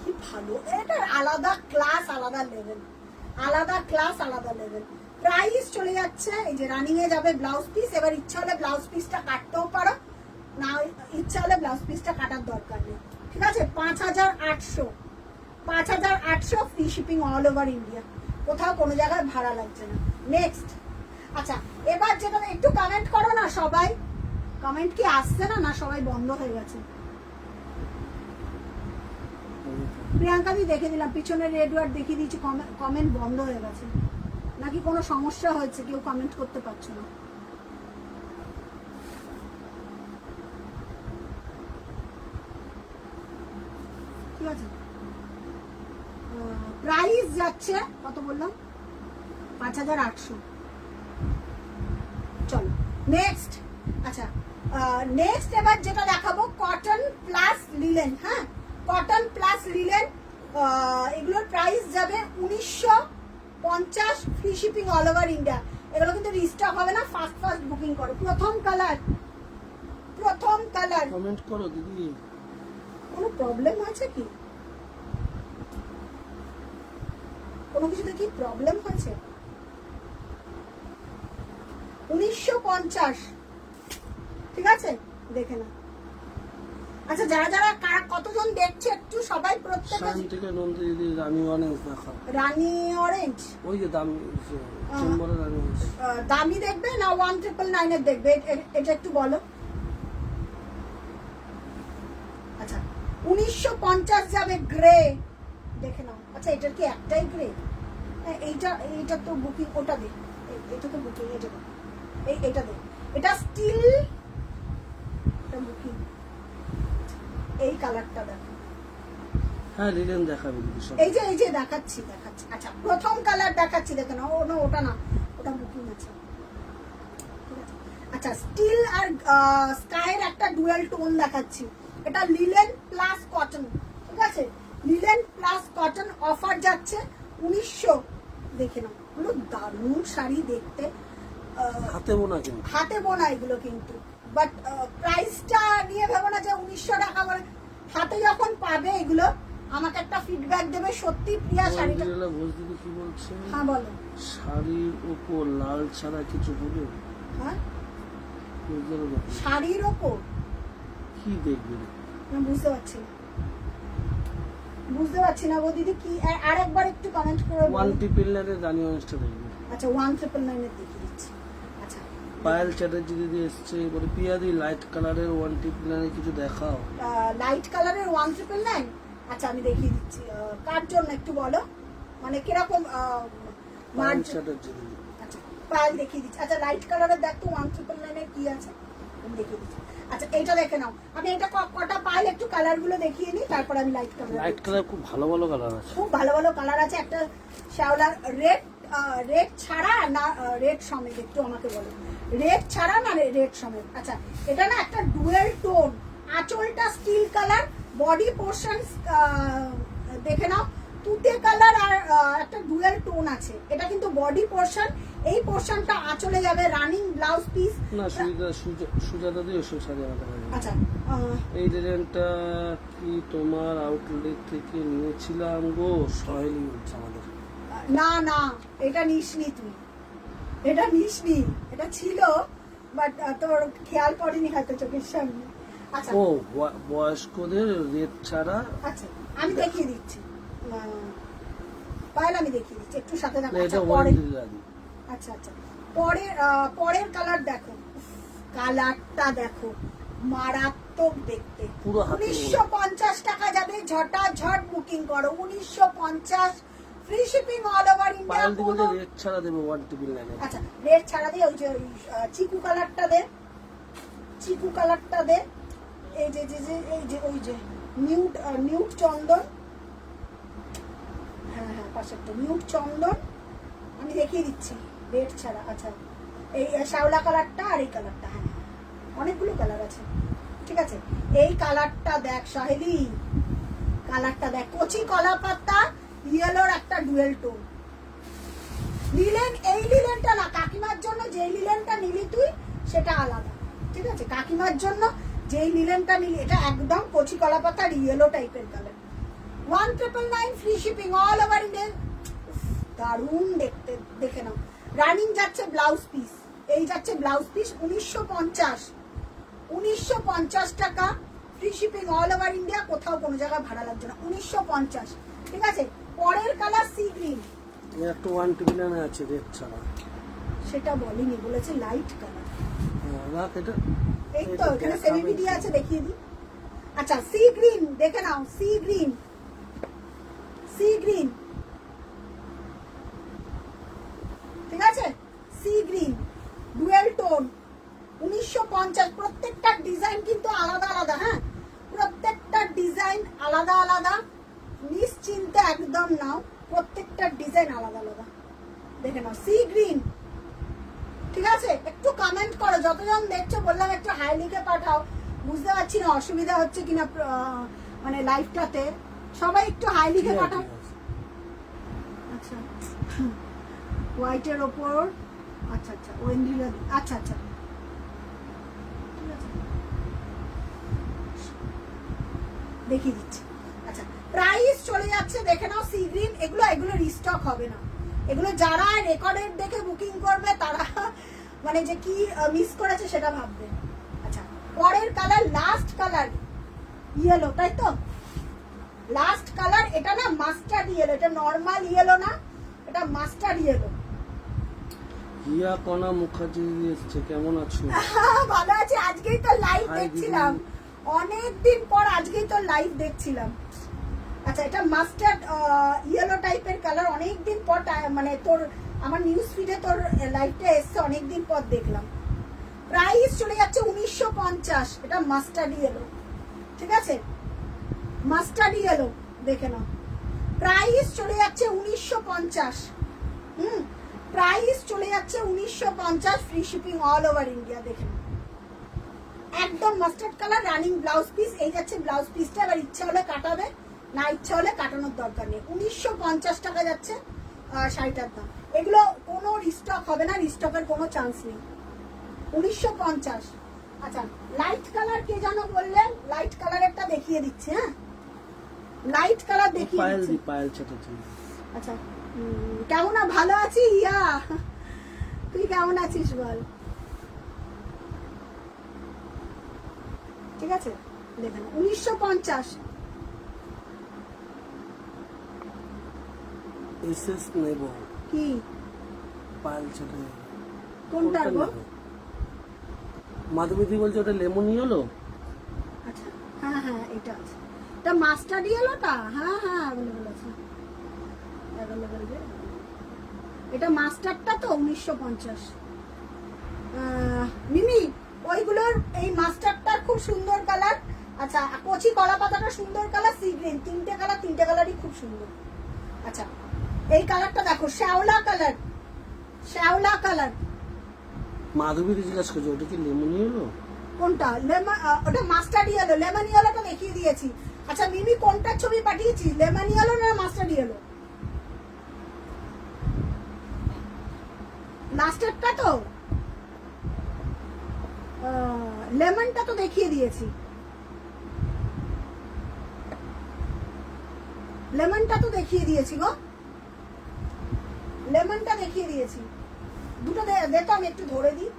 কি ভালো, এটার আলাদা ক্লাস, আলাদা লেভেল, আলাদা ক্লাস, আলাদা লেভেল। প্রাইস চলে যাচ্ছে, এই যে রানিং এ যাবে ব্লাউজ পিস। এবার ইচ্ছা হলে ব্লাউজ পিসটা কাটতেও পারো, না ইচ্ছা হলে ব্লাউজ পিসটা কাটার দরকার নেই, ঠিক আছে। 5800, 5800 free shipping all over India, কোথাও কোনো জায়গায় ভাড়া লাগছে না। নেক্সট, আচ্ছা এবার যেটা, একটু কমেন্ট করো না সবাই, কমেন্ট কি আসছে না, না সবাই বন্ধ হয়ে গেছে? প্রিয়াঙ্কা আমি দেখে দিলাম, পিছনে রেড ওয়ার্ড দেখিয়ে দিয়েছি, কমেন্ট বন্ধ হয়ে গেছে নাকি কোনো সমস্যা হয়েছে, কেউ কমেন্ট করতে পারছো না? ঠিক আছে, প্রাইস যাচ্ছে কত বললাম, 5800। চলো নেক্সট। আচ্ছা নেক্সট এবার যেটা দেখাবো, কটন প্লাস লিলেন, হ্যাঁ কটন প্লাস লিলেন। এগুলোর প্রাইস যাবে 1950, free shipping all over India. এগুলো কিন্তু রিস্টক হবে না, ফার্স্ট ফার্স্ট বুকিং করো। প্রথম কালার, প্রথম কালার। কমেন্ট করো দিদি। কোনো প্রবলেম আছে কি? কোনো কিছুতে কি প্রবলেম হয়েছে? 1950, ঠিক আছে, দেখে না। আচ্ছা যারা যারা কতজন দেখছে একটু সবাই, প্রত্যেকে শান্তিকে নন্দি দিদি রানী অরেঞ্জ দেখাও। রানী অরেঞ্জ, ওই যে দামি চেম্বারে রানী অরেঞ্জ। দামি দেখবে না 1999 এর দেখবে, এটা একটু বলো। আচ্ছা 1950 যাবে গ্রে, দেখে নাও। আচ্ছা এটার কি একটাই গ্রে? এইটা তো বুকিং, ওটা দে, এটা তো বুকিং, এটা দে, এইটা দে, এটা স্টিল, এটা বুকিং। এই কালারটা দেখো, হ্যাঁ লিলেন দেখাবে দিদি সব। এই যে দেখাচ্ছি। আচ্ছা প্রথম কালার দেখাচ্ছি, দেখো না, ওটা না, ওটা বুকিং আছে, ঠিক আছে। আচ্ছা স্টিল আর স্কাইয়ের একটা ডুয়াল টোন দেখাচ্ছি। এটা লিলেন প্লাস কটন, ঠিক আছে, লিলেন প্লাস কটন। অফার যাচ্ছে 1900, দেখে নাও। হলো দারুণ শাড়ি দেখতে, হাতে বোনা কিন্তু হাতে বোনা এগুলো কিন্তু, বাট প্রাইসটা নিয়ে ভেবো না যে 1900 টাকা করে। হাতে যখন পাবে এগুলো আমাকে একটা ফিডব্যাক দেবে। সত্যি প্রিয়া শাড়িটা বুঝতে কি বলছে? হ্যাঁ বলো। শাড়ির উপর লাল ছাড়া কিছু বলে? হ্যাঁ শাড়ির ওপর কি দেখবে? না বুঝতে পারছি না গো দিদি, কি আরেকবার একটু কমেন্ট করে বলো। 199 এর রানী অনেস্টা দেখবে। আচ্ছা 1999 এর দেখিয়ে দিচ্ছি। আচ্ছা পায়েল চ্যাটার্জি দিদি এসছে, বলে পিয়াদি লাইট কালারের 199 এর কিছু দেখাও। লাইট কালারের 1999। আচ্ছা আমি দেখিয়ে দিচ্ছি। কার জন্য একটু বলো, মানে কিরকম পায়েল চ্যাটার্জি দিদি। আচ্ছা পায়েল দেখিয়ে দিচ্ছি। আচ্ছা লাইট কালারের দেখ তো 1999 এর কি আছে আমি দেখিয়ে দিচ্ছি। আচ্ছা এইটা দেখে নাও। আমি এটা কটা পায়েল একটু কালার গুলো দেখিয়ে নিই, তারপর আমি লাইট কালার খুব ভালো ভালো কালার আছে, খুব ভালো ভালো কালার আছে। একটা শ্যাওলার রেড ছাড়া না রেড সমেত, একটু আমাকে বলো রেড ছাড়া না রেড সমেত। আচ্ছা এটা না একটা ডুয়েল টোন, আঁচলটা স্টিল কালার, বডি পোর্শন দেখে নাও তুতে কালার আর একটা ডুয়েল টোন আছে। এটা কিন্তু বডি পোর্শন, এই পোর্শনটা আঁচলে যাবে। রানিং ব্লাউজ পিস না সুজাতা দিয়ে ওসব সাজা আলাদা। আচ্ছা এই ডিজাইনটা কি তোমার আউটলেট থেকে নিয়েছিলাম গো? সহেলি বলছে আমাদের। না না এটা নিসনি তুই, এটা নিসনি, এটা ছিল বাট তোর খেয়াল পড়েনি হয়তো চোখের সামনে। আচ্ছা ও বয়স্কদের রেড ছাড়া। আচ্ছা আমি দেখিয়ে দিচ্ছি পায়েল, আমি দেখিয়ে দিচ্ছি একটু সাথে দেখো। এটা আচ্ছা আচ্ছা পরের কালার দেখো, কালারটা দেখো মারাত্মক দেখতে। 1950 টাকা যাবে, ঝটাঝট বুকিং করো। 1950 free shipping all over India. Red ছাড়া দেবো 199। আচ্ছা রেড ছাড়া দিয়ে ওই যে চিকু কালারটা দে, চিকু কালারটা দে। এই যে ওই যে নিউট চন্দন, হ্যাঁ পাশেরটা নিউট চন্দন আমি দেখিয়ে দিচ্ছি রেড ছাড়া। আচ্ছা এই শ্যাওলা কালারটা আর এই কালারটা, হ্যাঁ অনেকগুলো কালার আছে, ঠিক আছে। এই কালারটা দেখ সাহেলি, কালারটা দেখ, কচি কলা পাতা ইয়েলোর একটা ডুয়েল টোন। লিলেন, এই লিলেনটা না, কাকিমার জন্য যেই লিলেনটা নিলি তুই সেটা আলাদা, ঠিক আছে। কাকিমার জন্য যেই লিলেনটা নিলি এটা একদম কচি কলা পাতার ইয়েলো টাইপের colour. 1999 free shipping all over India. দারুণ দেখতে, দেখে নাও। রানিং যাচ্ছে ব্লাউজ পিস, এই যাচ্ছে ব্লাউজ পিস 1950 টাকা free shipping all over India, কোথাও কোনো জায়গায় ভাড়া লাগছে না। 1950, ঠিক আছে। পরের কালার সি গ্রিন, একটা 199 আছে রেড ছাড়া। সেটা বলিনি, বলেছে লাইট কালার। রাখ এটা, এই তো এখানে সেলিব্রিটি আছে দেখিয়ে দিই। আচ্ছা সি গ্রিন দেখে নাও, সি গ্রিন, সি গ্রিন, ঠিক আছে। Sea green dual tone 1950। প্রত্যেকটা ডিজাইন কিন্তু আলাদা আলাদা, হ্যাঁ প্রত্যেকটা ডিজাইন আলাদা আলাদা, নিশ্চিন্তে একদম নাও, প্রত্যেকটা ডিজাইন আলাদা আলাদা দেখে নাও। সি গ্রিন, ঠিক আছে। একটু কমেন্ট করো, যতজন দেখছো বললাম একটু হাই লিখে পাঠাও। বুঝতে পারছি না অসুবিধা হচ্ছে কিনা মানে লাইভটাতে, সবাই একটু হাই লিখে পাঠাও। আচ্ছা হোয়াইটের ওপর, আচ্ছা আচ্ছা ওয়েন্ডিলা, আচ্ছা আচ্ছা ঠিক আছে দেখিয়ে দিচ্ছি। আচ্ছা প্রাইস চলে যাচ্ছে দেখে নাও। সি গ্রিন এগুলো রিস্টক হবে না, এগুলো যারা রেকর্ডেড দেখে বুকিং করবে তারা মানে যে কি মিস করেছে সেটা ভাববে। আচ্ছা পরের কালার লাস্ট কালার ইয়েলো, তাই তো লাস্ট কালার। এটা না মাস্টার্ড ইয়েলো, এটা নরমাল ইয়েলো না, এটা মাস্টার্ড ইয়েলো। হিয়া কণা মুখার্জি এসেছে, কেমন আছো? ভালো আছে, আজকেই তো লাইভ দেখছিলাম, অনেকদিন পর আজকেই তো লাইভ দেখছিলাম। আচ্ছা এটা মাস্টার্ড ইয়েলো টাইপের কালার, অনেকদিন পর মানে তোর আমার নিউজ ফিডে তোর লাইভটা এসছে, অনেকদিন পর দেখলাম। প্রাইস চলে যাচ্ছে 1950, এটা মাস্টার্ড ইয়েলো, ঠিক আছে মাস্টার্ড ইয়েলো দেখে নাও। প্রাইস চলে যাচ্ছে 1950, প্রাইস চলে যাচ্ছে 1950 free shipping all over India দেখে নাও। একদম mustard colour, running blouse piece, এই যাচ্ছে ব্লাউজ পিসটা। এবার ইচ্ছা হলে কাটাবে, না ইচ্ছা হলে কাটানোর দরকার নেই। 1950 টাকা যাচ্ছে শাড়িটার দাম। এগুলো কোনো রিস্টক হবে না, রিস্টকের কোনো চান্স নেই। 1950। আচ্ছা লাইট কালার কে জানো বললেন, লাইট কালারেরটা দেখিয়ে দিচ্ছি। হ্যাঁ লাইট কালার দেখিয়ে পায়েল দিচ্ছি। দি পায়েল চ্যাটার্জি। আচ্ছা কেমন ভালো আছি ইয়া, তুই কেমন আছিস বল। ঠিক আছে দেখেন 1950। এসএস নেব কি পায়েল চ্যাটার্জি। কোনটা গো? মাধবীদি বলছে ওটা লেমন ইয়েলো। আচ্ছা হ্যাঁ হ্যাঁ এটা আছে, এটা মাস্টার্ড ইয়েলোটা। হ্যাঁ হ্যাঁ অ্যাভেলেবল আছে, অ্যাভেলেবল। এটা মাস্টারটা তো 1950। মিমি ওইগুলোর এই মাস্টারটা খুব সুন্দর কালার। আচ্ছা কচি কলা পাতাটা সুন্দর কালার, সি গ্রিন, তিনটে কালারই খুব সুন্দর। আচ্ছা এই কালারটা দেখো, শ্যাওলা কালার, শ্যাওলা কালার। মাধবীদি জিজ্ঞাসা করছে ওটা কি লেমন ইয়েলো? কোনটা? লেমন, ওটা মাস্টার্ড ইয়েলো। লেমন ইয়েলোটা দেখিয়ে দিয়েছি। আচ্ছা মিমি কোনটার ছবি পাঠিয়েছি, লেমন ইয়েলো না মাস্টার্ড ইয়েলো? লাস্টেরটা তো, লেমনটা তো দেখিয়ে দিয়েছি, লেমনটা তো দেখিয়ে দিয়েছি গো, লেমনটা দেখিয়ে দিয়েছি। দুটো দে তো, আমি একটু ধরে দিই।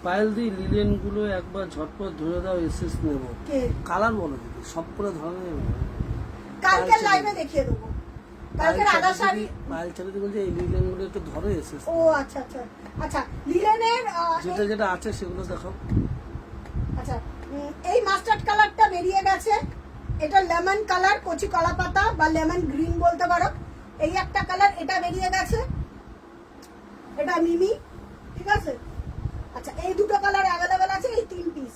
পায়েল দি লিলেন গুলো একবার ঝটপট ধরে দাও, এসএস নেব। কে কালার বলো দিদি, সব করে ধরে নেব। কালকে লাইভে দেখিয়ে দেবো। কালকে রাধা শাড়ি পায়েল চ্যাটার্জি বলছে এই লিলেন গুলো একটু ধরে এসএস। ও আচ্ছা আচ্ছা আচ্ছা লিলেনের যেটা যেটা আছে সেগুলো দেখাও। আচ্ছা এই মাস্টার্ড কালারটা বেরিয়ে গেছে, এটা লেমন কালার, কচি কলা পাতা বা লেমন গ্রিন বলতে পারো। এই একটা কালার এটা বেরিয়ে গেছে, এটা মিমি। ঠিক আছে আচ্ছা এই দুটো কালার অ্যাভেলেবেল আছে, এই 3 পিস।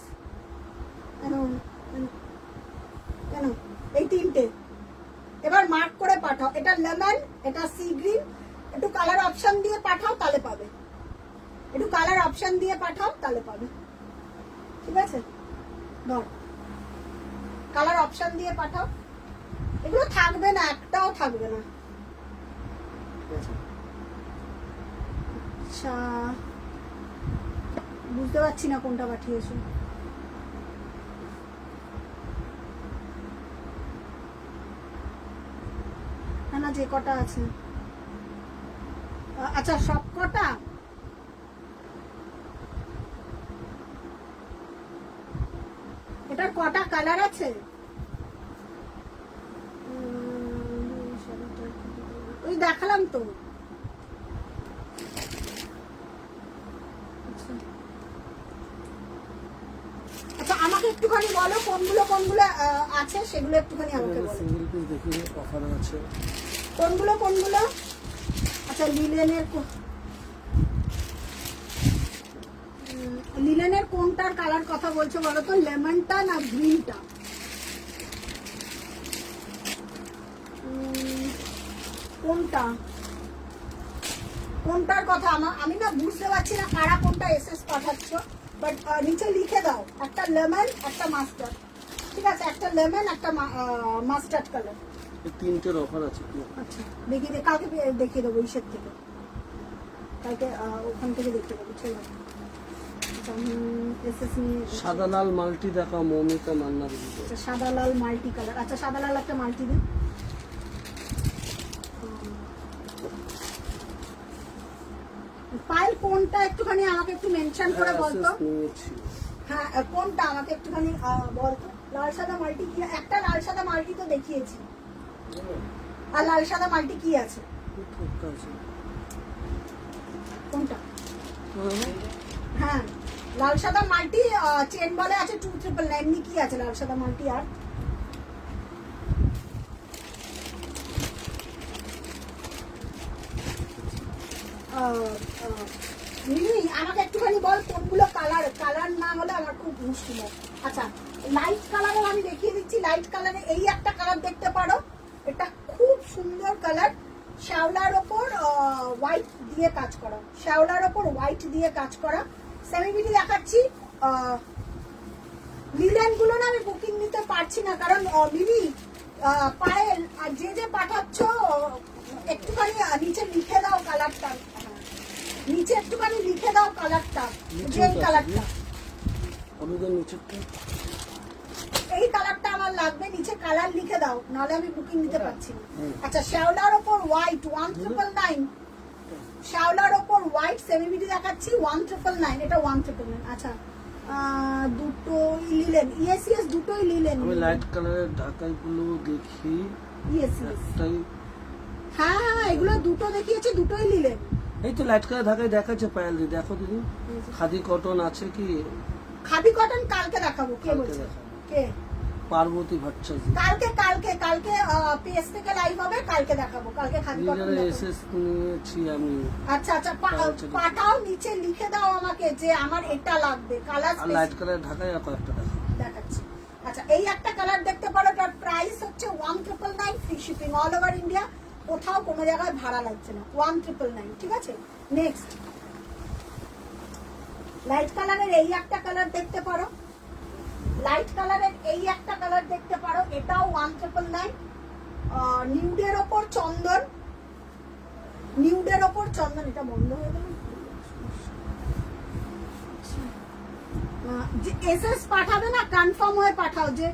কেন এই 3টে এবার মার্ক করে পাঠাও। এটা লেমন, এটা সি গ্রিন। একটু কালার অপশন দিয়ে পাঠাও তাহলে পাবে, একটু কালার অপশন দিয়ে পাঠাও তাহলে পাবে। ঠিক আছে ধর কালার অপশন দিয়ে পাঠাও, এগুলো থাকবে না, একটাও থাকবে না। আচ্ছা বুঝতে পারছি না কোনটা পাঠিয়েছো। না না যে কটা আছে, আচ্ছা সব কটা। এটার কটা কালার আছে? ওই দেখালাম তো। আচ্ছা আমাকে একটুখানি বলো কোনগুলো কোনগুলো আছে, সেগুলো একটুখানি আমাকে বলো। সিঙ্গেল পিস দেখিয়ে অফার আছে কোনগুলো কোনগুলো? আচ্ছা লিলেনের কোনটার কালার কথা বলছো বলো তো, লেমনটা না গ্রিনটা? কোনটা কোনটার কথা আমি না বুঝতে পারছি না কারা কোনটা এসএস পাঠাচ্ছ, বাট নিচে লিখে দাও একটা লেমন একটা মাস্টার্ড। ঠিক আছে একটা লেমন একটা মাস্টার্ড কালার। এই তিনটের অফার আছে। আচ্ছা দেখিয়ে কালকে দেখিয়ে দেবো, ইসের থেকে কালকে ওখান থেকে দেখিয়ে দেবো। চলো সাদা লাল মাল্টি দেখা মৌমিতা মান্নার। আচ্ছা সাদা লাল মাল্টি কালার। আচ্ছা সাদা লাল একটা মাল্টি দিন। পাইল কোনটা একটুখানি আমাকে একটু মেনশন করে বলতো। হ্যাঁ কোনটা আমাকে একটুখানি বলতো। লাল সাদা মাল্টি কি? একটা লাল সাদা মাল্টি তো দেখিয়েছি, আর লাল সাদা মাল্টি কি আছে? কোনটা? হ্যাঁ লাল সাদা মাল্টি চেন বলে আছে 2999। এমনি কি আছে লাল সাদা মাল্টি? আর আমাকে একটুখানি বল কোনগুলো কালার। কালার না হলে আমার খুব মুশকিল হয়। আচ্ছা লাইট কালারও আমি দেখিয়ে দিচ্ছি। লাইট কালারে এই একটা কালার দেখতে পারো, এটা খুব সুন্দর কালার, শ্যাওলার ওপর হোয়াইট দিয়ে কাজ করা, শ্যাওলার ওপর হোয়াইট দিয়ে কাজ করা। সেমিবিটি দেখাচ্ছি। লিলেন গুলো না আমি বুকিং নিতে পারছি না, কারণ মিমি পায়েল যে পাঠাচ্ছ একটুখানি নিচে লিখে দাও কালারটা, নিচে একটুখানি লিখে দাও কালারটা, যে এই কালারটা, হলুদের নিচেরটা এই কালারটা আমার লাগবে, নিচে কালার লিখে দাও, নাহলে আমি বুকিং নিতে পারছি না। আচ্ছা, শ্যাওলার ওপর হোয়াইট 1999, শ্যাওলার ওপর হোয়াইট সেমিমিডি দেখাচ্ছি 1999, এটা 1999। আচ্ছা, দুটোই লিলেন, ইয়েস ইয়েস দুটোই লিলেন। আমি লাইট কালারের ঢাকাইগুলো দেখি, ইয়েস ইয়েস, একটাই হ্যাঁ হ্যাঁ এগুলো দুটো দেখিয়েছে, দুটোই লিলেন। এই তো লাইট কালার ঢাকাই দেখাচ্ছে পায়েল দি, দেখো দিদি খাদি কটন আছে কি? খাদি কটন কালকে দেখাবো। কে কালকে বলছে? দেখাবো। কে? পার্বতী ভট্টাচার্য। কালকে কালকে কালকে পেজ থেকে লাইভ হবে, কালকে দেখাবো, কালকে খাদি কটন দেখাবো। এসএস নিয়েছি আমি। আচ্ছা আচ্ছা, পাঠাও, নিচে লিখে দাও আমাকে যে আমার এটা লাগবে, কালার আর লাইট কালার ঢাকাই আর কয়েকটা দেখো। দেখাচ্ছি। আচ্ছা, এই একটা কালার দেখতে পারো, তার প্রাইস হচ্ছে 1999, free shipping all over India, কোথাও কোনো জায়গায় ভাড়া লাগছে না, 1999। ঠিক আছে, নেক্সট লাইট কালারের এই একটা কালার দেখতে পারো, লাইট কালারের এই একটা কালার দেখতে পারো, এটাও 1999। নিউডের ওপর চন্দন, নিউডের ওপর চন্দন, এটা বন্ধ হয়ে গেল। এসএস পাঠাবে না, কনফার্ম হয়ে পাঠাও, যে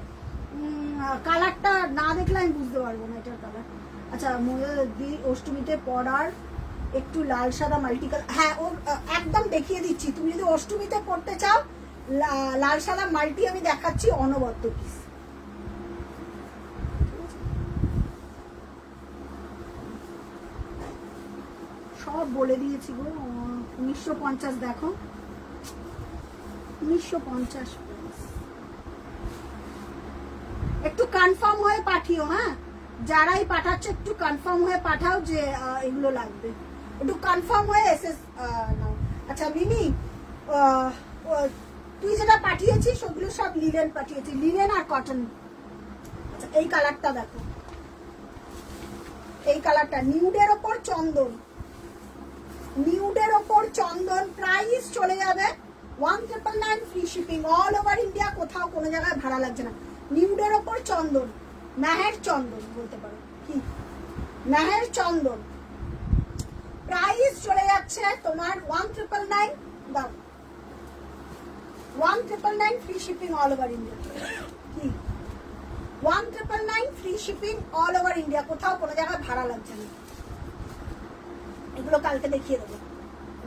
কালারটা না দেখলে আমি বুঝতে পারবো না এটার কালার। আচ্ছা, দি অষ্টমীতে পরার একটু লাল সাদা মাল্টি কালার, হ্যাঁ ও একদম দেখিয়ে দিচ্ছি। তুমি যদি অষ্টমীতে পড়তে চাও, লাল সাদা মাল্টি আমি দেখাচ্ছি, অনবদ্য পিস। সব বলে দিয়েছি গো। 1950 দেখো, 1950। একটু কনফার্ম হয়ে পাঠিও, হ্যাঁ যারাই পাঠাচ্ছে একটু কনফার্ম হয়ে পাঠাও যে এগুলো লাগবে, একটু কনফার্ম হয়ে এসএস নাও। আচ্ছা মিমি, তুই যেটা পাঠিয়েছিস ওগুলো সব লিলেন পাঠিয়েছি, লিলেন আর কটন। আচ্ছা, এই কালারটা দেখো, এই কালারটা নিউডের ওপর চন্দন, নিউডের ওপর চন্দন, প্রাইস চলে যাবে 1999, free shipping all over India, কোথাও কোনো জায়গায় ভাড়া লাগছে না। নিউডের ওপর চন্দন, মেহের চন্দন বলতে পারো, কি মেহের চন্দন, প্রাইস চলে যাচ্ছে তোমার 1999, দাও 1999, free shipping all over India, কি 1999, free shipping all over India, কোথাও কোনো জায়গায় ভাড়া লাগছে না। এগুলো কালকে দেখিয়ে দেবো,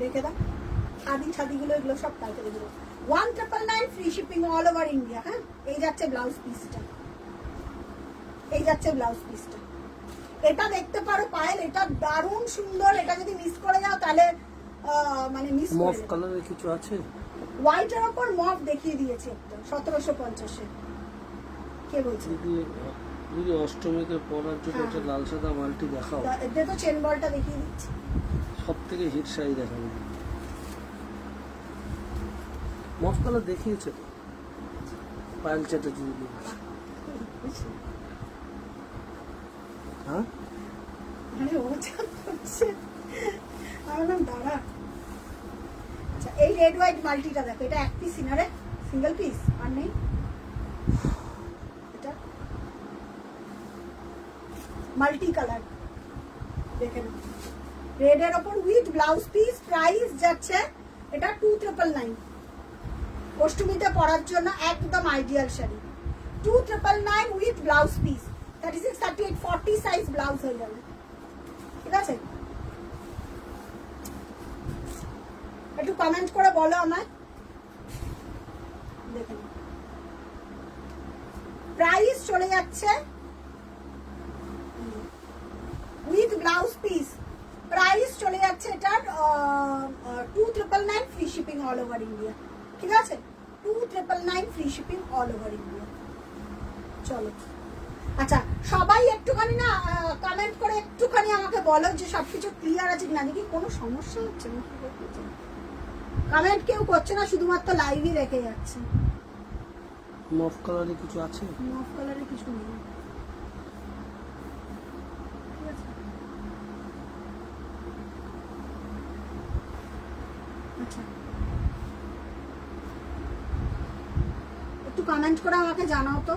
রেখে দাও, খাদি ছাদিগুলো এগুলো সব কালকে দেখিয়ে দেবো। 1999, free shipping all over India. হ্যাঁ, এই যাচ্ছে ব্লাউজ পিসটা, এই যাচ্ছে ব্লাউজ পিসটা, এটা দেখতে পারো পায়েল, এটা দারুণ সুন্দর। এটা যদি মিস করে যাও তাহলে মানে মিস করে মফ যাবে। কালারের কিছু আছে? হোয়াইটের ওপর মফ দেখিয়ে দিয়েছি একটা 1750-এ। কে বলছে? দিদি অষ্টমীতে পরার জন্য একটা লাল সাদা মাল্টি দেখাও। এতে তো চেন বলটা দেখিয়ে দিচ্ছি। সব থেকে হিট শাড়ি দেখাবো। মফ কালার দেখিয়েছে তো পায়েল চ্যাটার্জি দিদি। হ্যাঁ, আরে ও যা করছে, আমার নাম দাঁড়া। আচ্ছা, এই রেড হোয়াইট মাল্টিটা দেখো, এটা এক পিস সিনারে, সিঙ্গেল পিস আর নেই। এটা মাল্টি কালার দেখে নাও, রেড এর ওপর উইথ ব্লাউজ পিস, প্রাইস যাচ্ছে এটা 2999। অষ্টমীতে পরার জন্য একদম ideal sari, 2999 with blouse piece, 36, 38, 40 size blouse হয়ে যাবে। ঠিক আছে, একটু কমেন্ট করে বলো আমায়, দেখে নাও। প্রাইস চলে যাচ্ছে উইথ ব্লাউজ পিস, প্রাইস চলে যাচ্ছে এটার 2999, free shipping all over India. ঠিক আছে, 2999, free shipping all over India. চলো, আচ্ছা সবাই একটুখানি না কমেন্ট করে একটুখানি আমাকে বলো যে সবকিছু ক্লিয়ার আছে কিনা, দেখি কোনো সমস্যা হচ্ছে না। কমেন্ট কেউ করছে না, শুধুমাত্র লাইভই রেখে যাচ্ছে। মফ কালারে কিছু আছে? মফ কালারে কিছু নেই। আচ্ছা, একটু কমেন্ট করে আমাকে জানাও তো।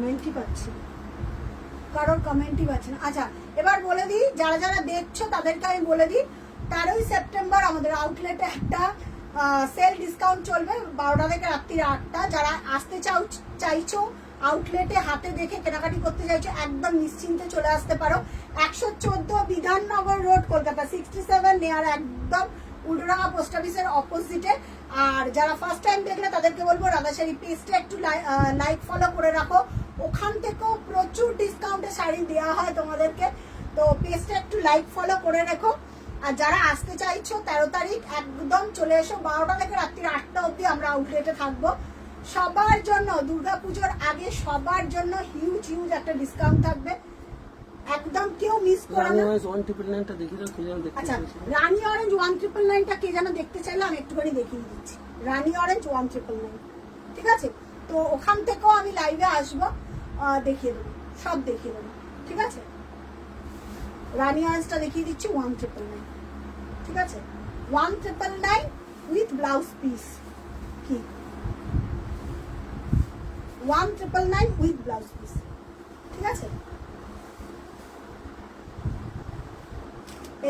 কমেন্টই পাচ্ছি না, কারোর কমেন্টই পাচ্ছি না। আচ্ছা এবার বলে দিই, যারা যারা দেখছো তাদেরকে আমি বলে দিই, 13ই সেপ্টেম্বর আমাদের আউটলেটে একটা সেল ডিসকাউন্ট চলবে 12টা থেকে রাত্রি 8টা। যারা আসতে চাইছো আউটলেটে হাতে দেখে কেনাকাটি করতে চাইছো, একদম নিশ্চিন্তে চলে আসতে পারো। 114 বিধাননগর রোড, কলকাতা 67 নেয়ার, একদম উল্টোডাঙ্গা পোস্ট অফিসের অপোজিটে। আর যারা ফার্স্ট টাইম দেখলে তাদেরকে বলবো রাধাশাড়ি পেজটা একটু লাইক ফলো করে রাখো, ওখান থেকেও প্রচুর ডিসকাউন্টে শাড়ি দেওয়া হয় তোমাদেরকে, তো পেজটা একটু লাইক ফলো করে রেখো। আর যারা আসতে চাইছো 13 তারিখ একদম চলে এসো, 12টা থেকে রাত্রি 8টা অবধি আমরা আউটলেটে থাকবো। সবার জন্য দুর্গাপুজোর আগে সবার জন্য হিউজ একটা ডিসকাউন্ট থাকবে, একদম কেউ মিস করো রানী না। ওয়াইজ 1999 টা দেখি দাও, কি যেন দেখতে আচ্ছা চাইছি। রানী অরেঞ্জ 1999টা কে যেন দেখতে চাইলে আমি একটুখানি দেখিয়ে দিচ্ছি। রানী অরেঞ্জ 1999, ঠিক আছে? তো ওখান থেকেও আমি লাইভে আসবো, দেখিয়ে দেবো, সব দেখিয়ে দেবো, ঠিক আছে? রানী অরেঞ্জটা দেখিয়ে দিচ্ছি 1999, ঠিক আছে? 1999 উইথ ব্লাউজ পিস, কি 1999 উইথ ব্লাউজ পিস, ঠিক আছে?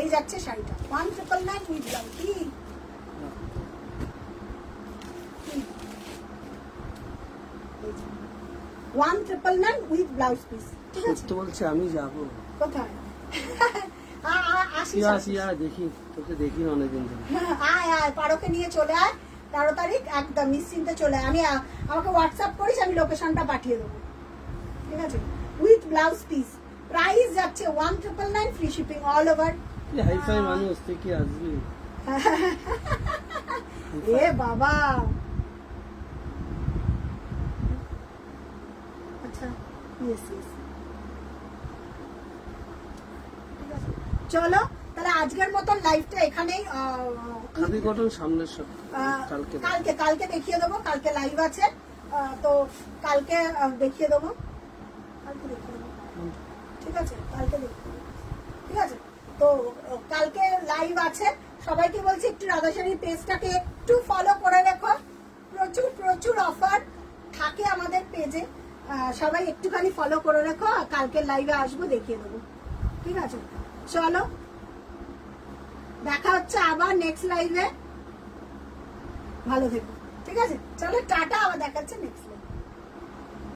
এই যাচ্ছে শাড়িটা 1999 উইথ ব্লাউজ। কি 1999 উইথ ব্লাউজ পিস, ঠিক আছে? সত্য বলছি, আমি যাবো। কোথায়? আসিস, আসিয়া দেখি, তোকে দেখি না অনেকদিন ধরে। আয় আয়, পারোকে নিয়ে চলে আয় 13 তারিখ একদম নিশ্চিন্তে চলে আয়। আমি আমাকে হোয়াটসঅ্যাপ করিস, আমি লোকেশনটা পাঠিয়ে দেবো, ঠিক আছে? উইথ ব্লাউজ পিস, প্রাইস যাচ্ছে 1999, free shipping all over. Hi fi মানুষ, তুই কি আসবি? এ বাবা, আচ্ছা ইয়েস ইয়েস, ঠিক আছে চলো তাহলে আজকের মতন লাইভটা এখানেই খাদি কটন সামনের সপ্তাহে, কালকে কালকে কালকে দেখিয়ে দেবো, কালকে লাইভ আছে, তো কালকে দেখিয়ে দেবো, কালকে দেখিয়ে দেবো, ঠিক আছে? কালকে দেখিয়ে দেবো, ঠিক আছে? তো কালকে লাইভ আছে, সবাইকে বলছি একটু রাধাশাড়ি পেজটাকে একটু ফলো করে রেখো, প্রচুর প্রচুর অফার থাকে আমাদের পেজে, সবাই একটুখানি ফলো করে রেখো। কালকে লাইভে আসবো, দেখিয়ে দেবো, ঠিক আছে? চলো দেখা হচ্ছে আবার নেক্সট লাইভে, ভালো থেকো, ঠিক আছে? চলো টাটা, আবার দেখা হচ্ছে নেক্সট লাইভে।